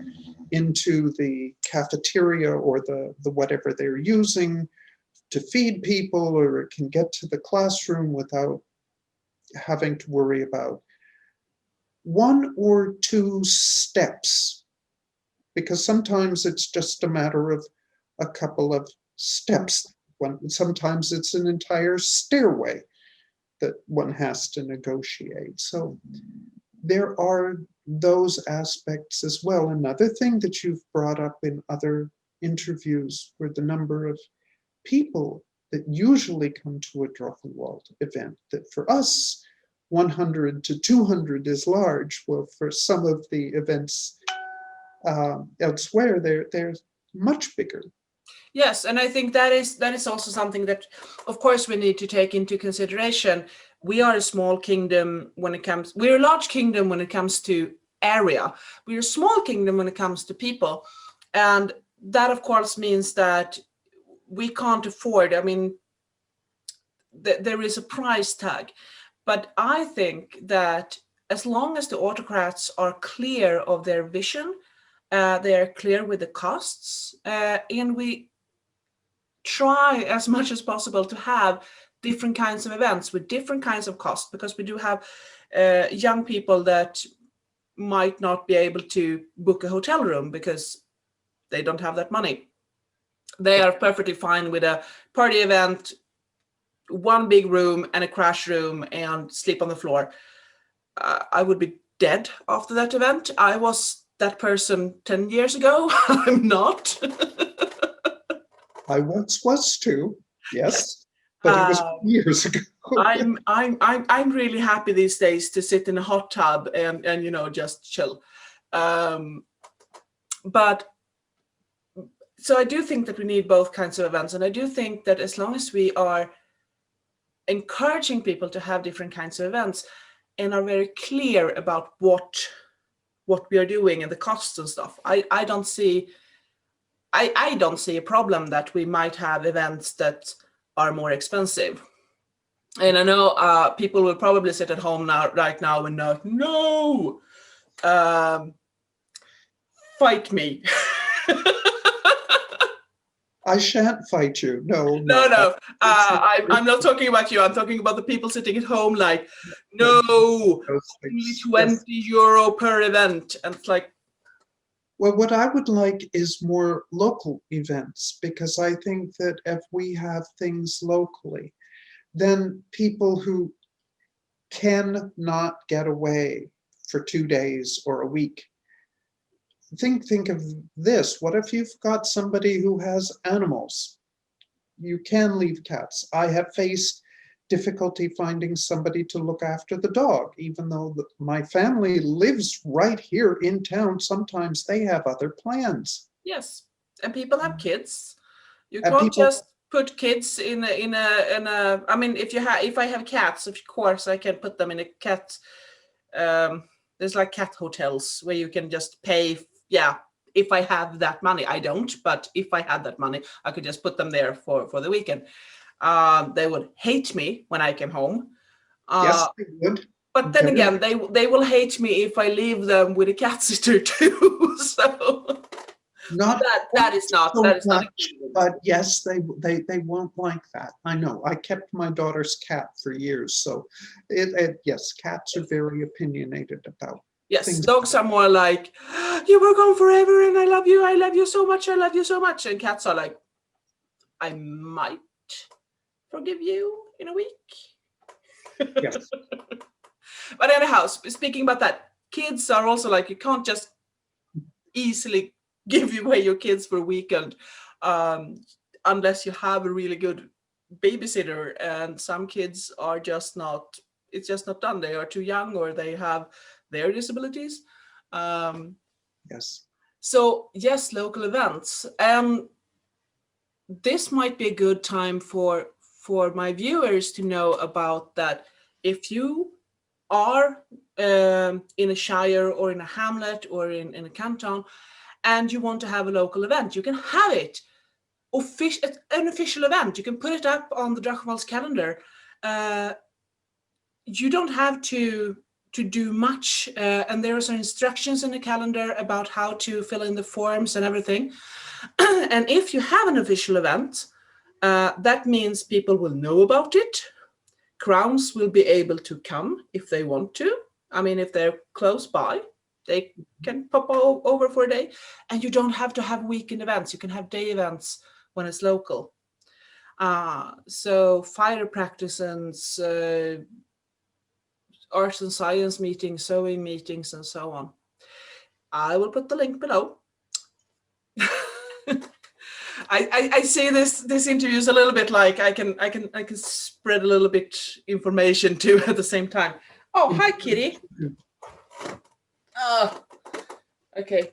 into the cafeteria or the whatever they're using to feed people, or it can get to the classroom without having to worry about one or two steps, because sometimes it's just a matter of a couple of steps. Sometimes it's an entire stairway that one has to negotiate. So there are those aspects as well. Another thing that you've brought up in other interviews were the number of people that usually come to a Drachenwald event. That for us, 100 to 200 is large. Well, for some of the events elsewhere, they're much bigger. Yes, and I think that is also something that, of course, we need to take into consideration. We are a small kingdom when it comes. We're a large kingdom when it comes to area. We're a small kingdom when it comes to people, and that, of course, means that we can't afford. I mean, there is a price tag, but I think that as long as the autocrats are clear of their vision, they are clear with the costs, and we try as much as possible to have different kinds of events with different kinds of costs, because we do have young people that might not be able to book a hotel room because they don't have that money. They are perfectly fine with a party event, one big room and a crash room, and sleep on the floor. I would be dead after that event. I was that person 10 years ago. I'm not. I once was too, yes, but it was years ago. I'm really happy these days to sit in a hot tub and just chill. But so I do think that we need both kinds of events, and I do think that as long as we are encouraging people to have different kinds of events and are very clear about what we are doing and the costs and stuff, I don't see a problem that we might have events that are more expensive. And I know people will probably sit at home right now and not, no, fight me. I shan't fight you. No. I'm not talking about you. I'm talking about the people sitting at home like, no, only 20 euro per event. And it's like, well, what I would like is more local events, because I think that if we have things locally, then people who cannot get away for 2 days or a week, think of this. What if you've got somebody who has animals? You can leave cats. I have faced difficulty finding somebody to look after the dog, even though my family lives right here in town. Sometimes they have other plans. Yes, and people have kids. You can't just put kids in a. I mean, if I have cats, of course I can put them in a cat. There's like cat hotels where you can just pay. Yeah, if I have that money. I don't, but if I had that money, I could just put them there for the weekend. They would hate me when I came home. Yes, they would. But then Very again, they will hate me if I leave them with a cat sitter too. So not that is not so that is not a much, but yes, they won't like that. I know. I kept my daughter's cat for years, so yes, cats are very opinionated about yes. things. Dogs are more like, you were gone forever, and I love you so much, I love you so much. And cats are like, I might forgive you in a week. Yes. But anyhow, speaking about that, kids are also like, you can't just easily give away your kids for a weekend unless you have a really good babysitter. And some kids are just not, it's just not done. They are too young, or they have their disabilities. Yes. So yes, local events. This might be a good time for my viewers to know about that. If you are in a shire or in a hamlet or in a canton, and you want to have a local event, you can have it an official event. You can put it up on the Drachenwald's calendar. You don't have to do much, and there are some instructions in the calendar about how to fill in the forms and everything. And if you have an official event, that means people will know about it. Crowns will be able to come if they want to. I mean, if they're close by, they can pop over for a day. And you don't have to have weekend events. You can have day events when it's local. So fire practices, arts and science meetings, sewing meetings, and so on. I will put the link below. I see this interview is a little bit like I can spread a little bit information too at the same time. Oh, hi, Kitty. Okay.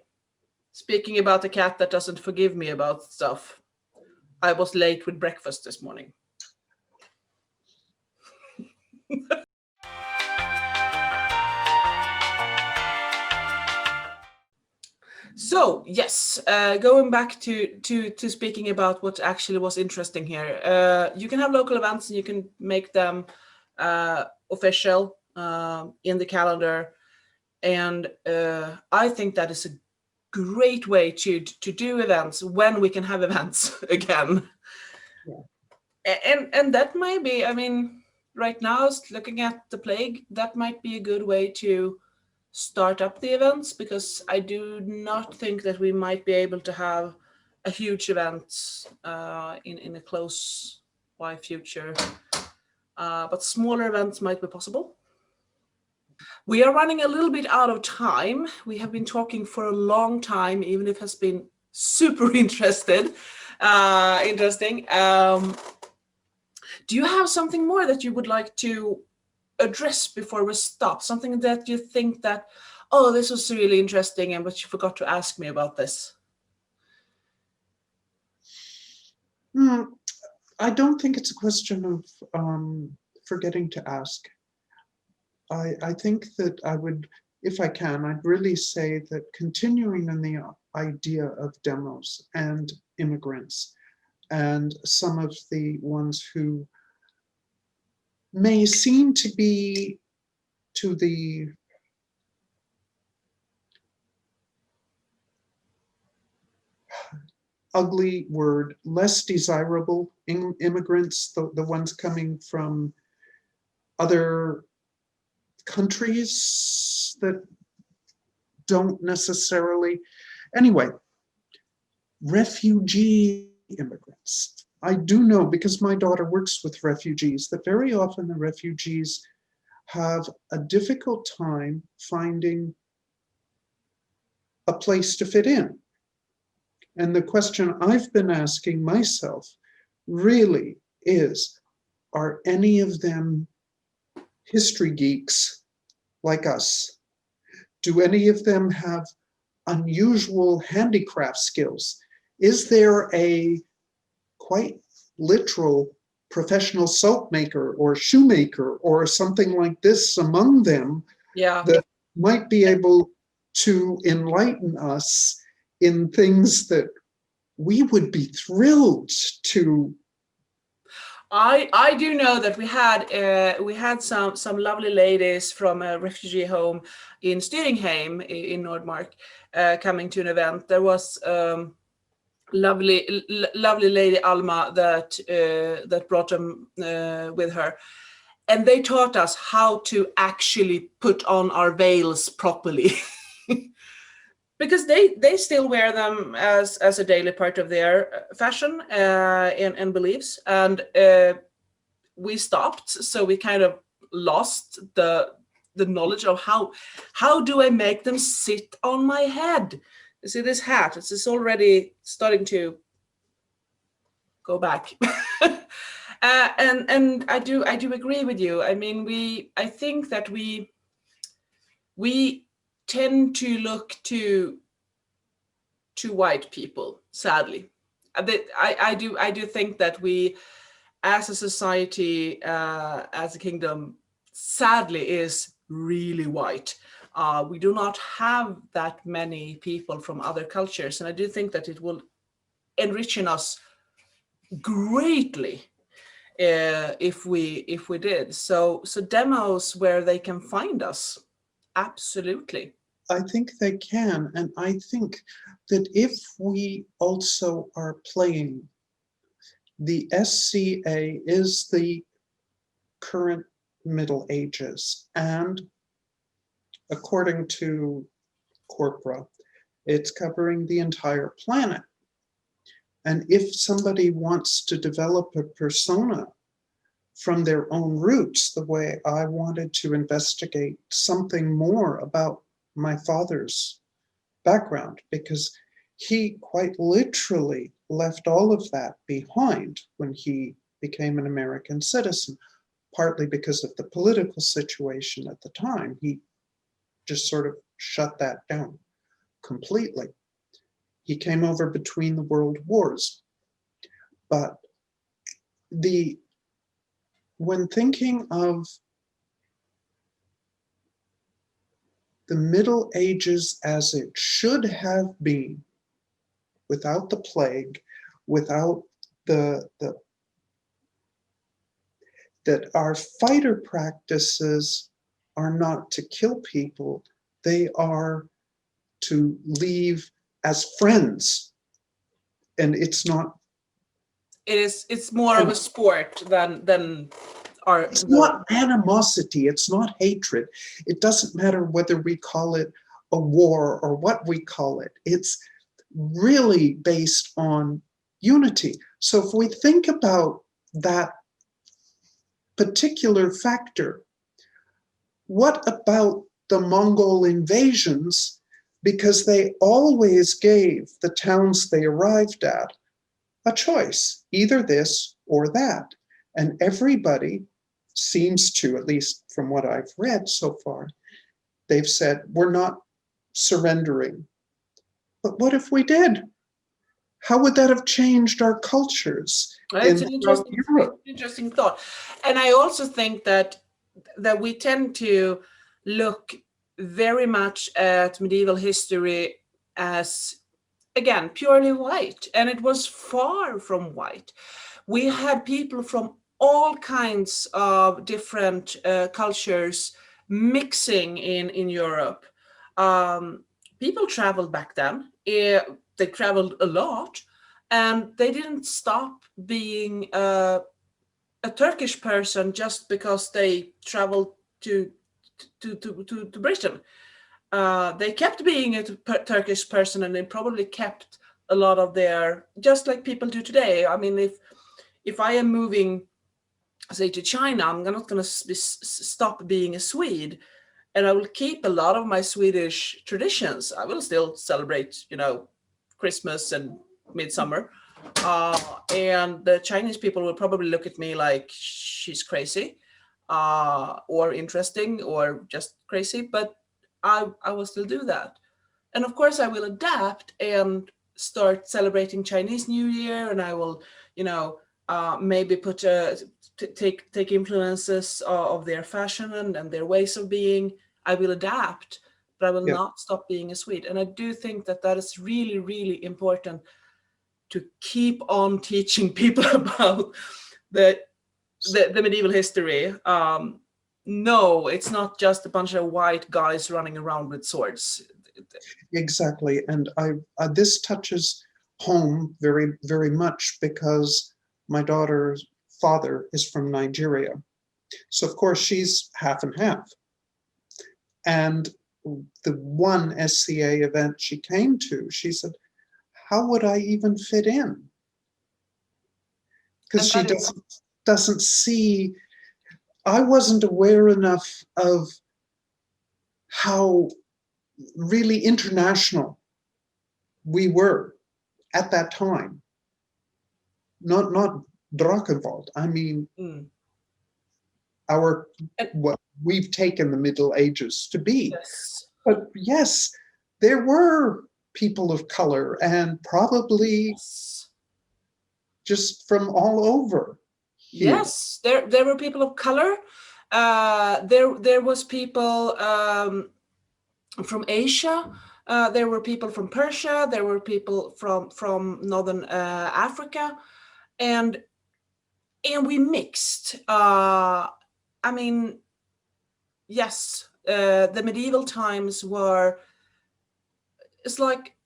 Speaking about the cat that doesn't forgive me about stuff, I was late with breakfast this morning. So yes, going back to speaking about what actually was interesting here, you can have local events and you can make them official in the calendar, and I think that is a great way to do events when we can have events again. Yeah. And that might be, I mean, right now, looking at the plague, that might be a good way to start up the events, because I do not think that we might be able to have a huge event in a close by future, but smaller events might be possible. We are running a little bit out of time. We have been talking for a long time, even if it has been super interesting. Do you have something more that you would like to address before we stop? Something that you think that, oh, this was really interesting, and but you forgot to ask me about this? I don't think it's a question of forgetting to ask. I think that I would, if I can, I'd really say that continuing in the idea of demos and immigrants and some of the ones who may seem to be, to the ugly word, less desirable immigrants, the ones coming from other countries that don't necessarily, anyway, refugee immigrants. I do know, because my daughter works with refugees, that very often the refugees have a difficult time finding a place to fit in. And the question I've been asking myself really is, are any of them history geeks like us? Do any of them have unusual handicraft skills? Is there a quite literal professional soap maker or shoemaker or something like this among them that might be able to enlighten us in things that we would be thrilled to. I do know that we had some lovely ladies from a refugee home in Styringheim in Nordmark coming to an event. There was lovely lady Alma that brought them with her, and they taught us how to actually put on our veils properly. Because they still wear them as a daily part of their fashion and beliefs, and we stopped, so we kind of lost the knowledge of how do I make them sit on my head. You see this hat, it's already starting to go back. And I do agree with you. I mean, I think that we tend to look to white people, sadly. I do think that we, as a society, as a kingdom, sadly is really white. We do not have that many people from other cultures, and I do think that it will enrich in us greatly if we did. So demos where they can find us, absolutely. I think they can, and I think that if we also are playing, the SCA is the current Middle Ages, and according to Corpora, it's covering the entire planet. And if somebody wants to develop a persona from their own roots, the way I wanted to investigate something more about my father's background, because he quite literally left all of that behind when he became an American citizen, partly because of the political situation at the time. He just sort of shut that down completely. He came over between the world wars. But when thinking of the Middle Ages as it should have been, without the plague, without that our fighter practices are not to kill people, they are to leave as friends. And it's not. It's more of a sport than our. It's not animosity, it's not hatred. It doesn't matter whether we call it a war or what we call it. It's really based on unity. So if we think about that particular factor, what about the Mongol invasions? Because they always gave the towns they arrived at a choice, either this or that. And everybody seems to, at least from what I've read so far, they've said, we're not surrendering. But what if we did? How would that have changed our cultures? It's an interesting thought. And I also think that we tend to look very much at medieval history as, again, purely white, and it was far from white. We had people from all kinds of different cultures mixing in Europe. People traveled back then. They traveled a lot, and they didn't stop being a Turkish person just because they traveled to Britain. They kept being a Turkish person, and they probably kept a lot of their, just like people do today. I mean, if I am moving, say, to China, I'm not going to stop being a Swede, and I will keep a lot of my Swedish traditions. I will still celebrate, Christmas and midsummer. And the Chinese people will probably look at me like she's crazy, or interesting, or just crazy, but I will still do that. And of course I will adapt and start celebrating Chinese New Year, and I will, maybe take influences of their fashion and their ways of being. I will adapt, but I will Yeah. not stop being a Swede. And I do think that that is really, really important to keep on teaching people about the medieval history. No, it's not just a bunch of white guys running around with swords. Exactly, and this touches home very, very much because my daughter's father is from Nigeria. So of course she's half and half. And the one SCA event she came to, she said, how would I even fit in? Because she doesn't see, I wasn't aware enough of how really international we were at that time. Not Drachenwald. I mean, what we've taken the Middle Ages to be. Yes. But yes, there were people of color, and probably just from all over here. Yes, there were people of color. There was people from Asia. There were people from Persia. There were people from northern Africa, and we mixed. I mean, yes, the medieval times were. It's like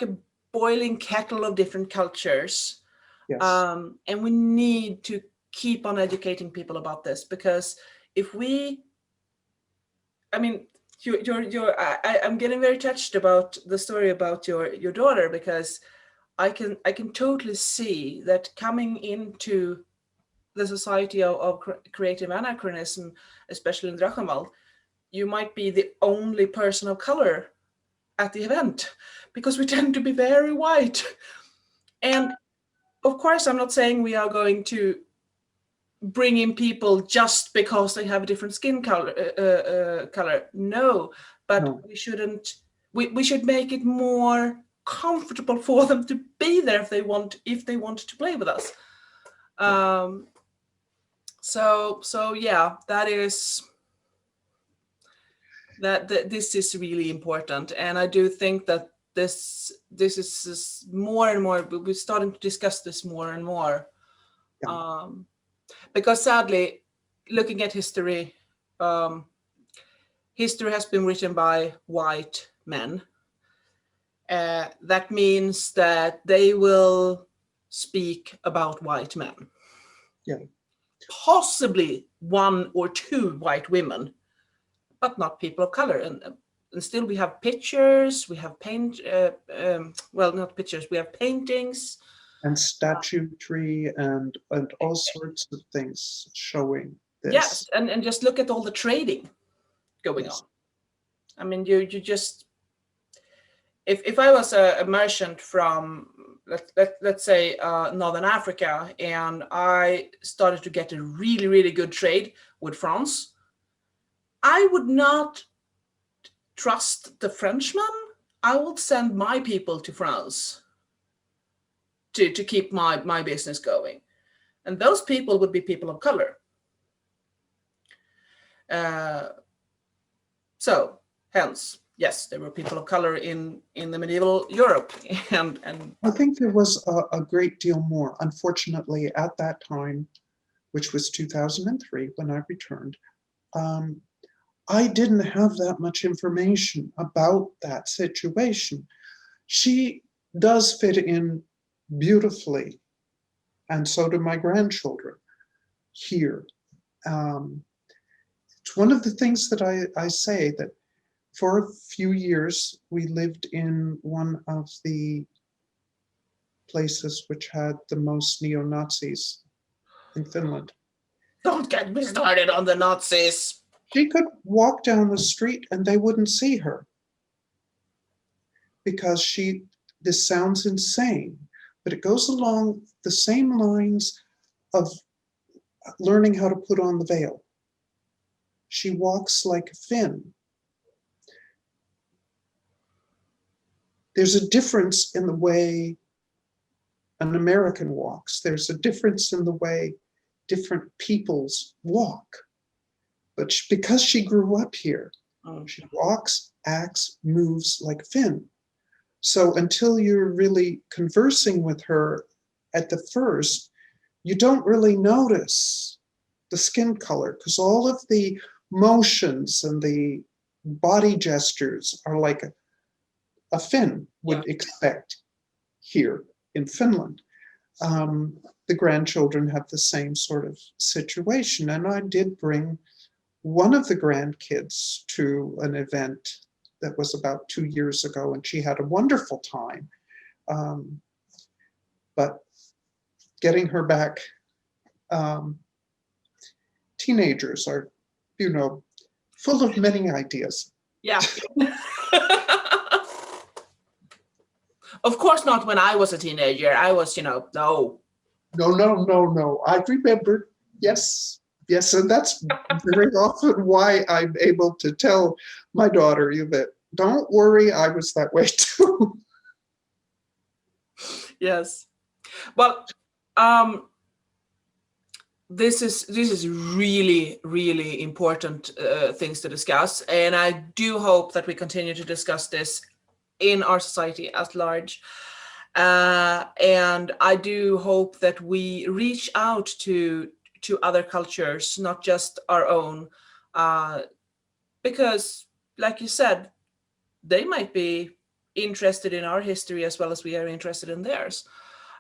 a boiling kettle of different cultures. Yes. And we need to keep on educating people about this, because if we, I mean, I'm getting very touched about the story about your daughter, because I can totally see that coming into the society of creative anachronism, especially in Drachenwald, you might be the only person of color at the event, because we tend to be very white. And of course, I'm not saying we are going to bring in people just because they have a different skin color. No, but No. we shouldn't. We should make it more comfortable for them to be there if they want to play with us. So yeah, this is really important, and I do think that this is more and more. We're starting to discuss this more and more, because sadly, looking at history, history has been written by white men. That means that they will speak about white men. Yeah. Possibly one or two white women, but not people of color. And still we have pictures, we have not pictures, we have paintings. And statuary and all sorts of things showing this. Yes, and just look at all the trading going on. I mean, you just, if I was a merchant from, let's say, Northern Africa, and I started to get a really, really good trade with France, I would not trust the Frenchman. I would send my people to France to keep my business going. And those people would be people of color. So hence, yes, there were people of color in the medieval Europe. And I think there was a great deal more. Unfortunately, at that time, which was 2003 when I returned, I didn't have that much information about that situation. She does fit in beautifully, and so do my grandchildren here. It's one of the things that I say, that for a few years we lived in one of the places which had the most neo-Nazis in Finland. Don't get me started on the Nazis. She could walk down the street and they wouldn't see her, because this sounds insane, but it goes along the same lines of learning how to put on the veil. She walks like a Finn. There's a difference in the way an American walks. There's a difference in the way different peoples walk. But because she grew up here, She walks, acts, moves like Finn. So until you're really conversing with her at the first, you don't really notice the skin color because all of the motions and the body gestures are like a Finn would expect here in Finland. The grandchildren have the same sort of situation. And I did bring one of the grandkids to an event that was about 2 years ago, and she had a wonderful time. But getting her back, teenagers are, full of many ideas. Yeah. Of course not when I was a teenager. I was, no. No. I remember. Yes. And that's very often why I'm able to tell my daughter that, don't worry, I was that way too. Yes. Well, this is really, really important things to discuss. And I do hope that we continue to discuss this in our society at large. And I do hope that we reach out to other cultures, not just our own, because like you said, they might be interested in our history as well as we are interested in theirs.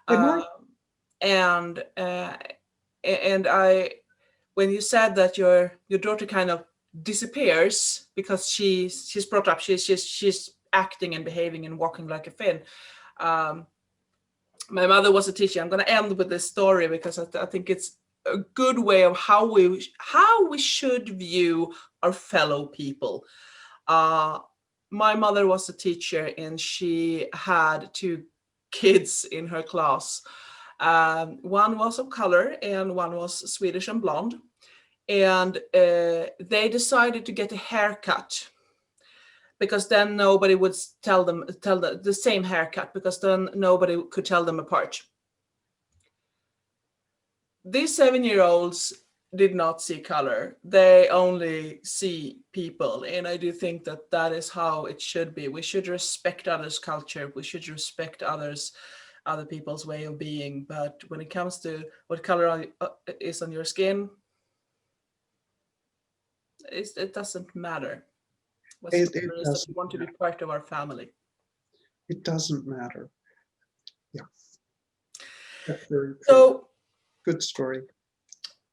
And I, when you said that your daughter kind of disappears because she's brought up, she's acting and behaving and walking like a Finn. My mother was a teacher. I'm going to end with this story because I think it's a good way of how we should view our fellow people. My mother was a teacher, and she had 2 kids in her class. One was of color and one was Swedish and blonde. And they decided to get a haircut because then nobody would tell the same haircut, because then nobody could tell them apart. These 7-year-olds did not see color. They only see people. And I do think that is how it should be. We should respect others' culture. We should respect other people's way of being. But when it comes to what color is on your skin, it doesn't matter. What it is that we want to be part of our family. It doesn't matter. Yeah. That's very true. So, good story.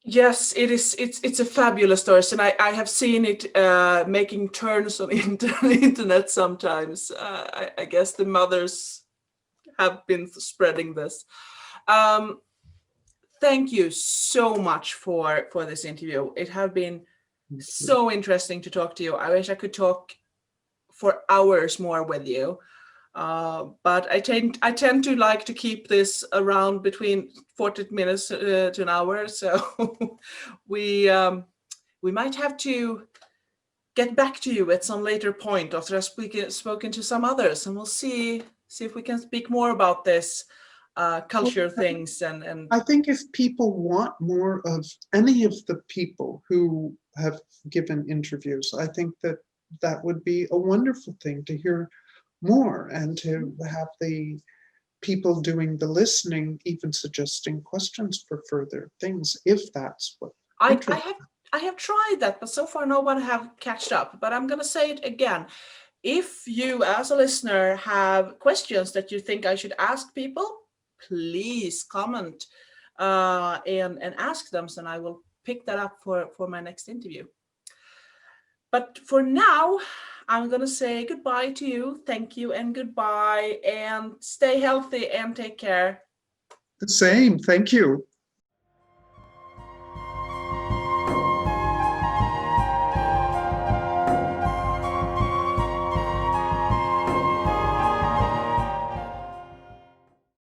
Yes, it is. It's a fabulous story, and I have seen it making turns on the internet sometimes. I guess the mothers have been spreading this. Thank you so much for this interview. It has been so interesting to talk to you. I wish I could talk for hours more with you. But I tend to like to keep this around between 40 minutes to an hour. So we might have to get back to you at some later point after I've spoken to some others, and we'll see if we can speak more about this culture things. And I think if people want more of any of the people who have given interviews, I think that would be a wonderful thing to hear more, and to have the people doing the listening even suggesting questions for further things, if that's what I have tried that, but so far no one have catched up. But I'm going to say it again. If you as a listener have questions that you think I should ask people, please comment and ask them, and I will pick that up for my next interview. But for now, I'm going to say goodbye to you. Thank you and goodbye, and stay healthy and take care. The same. Thank you.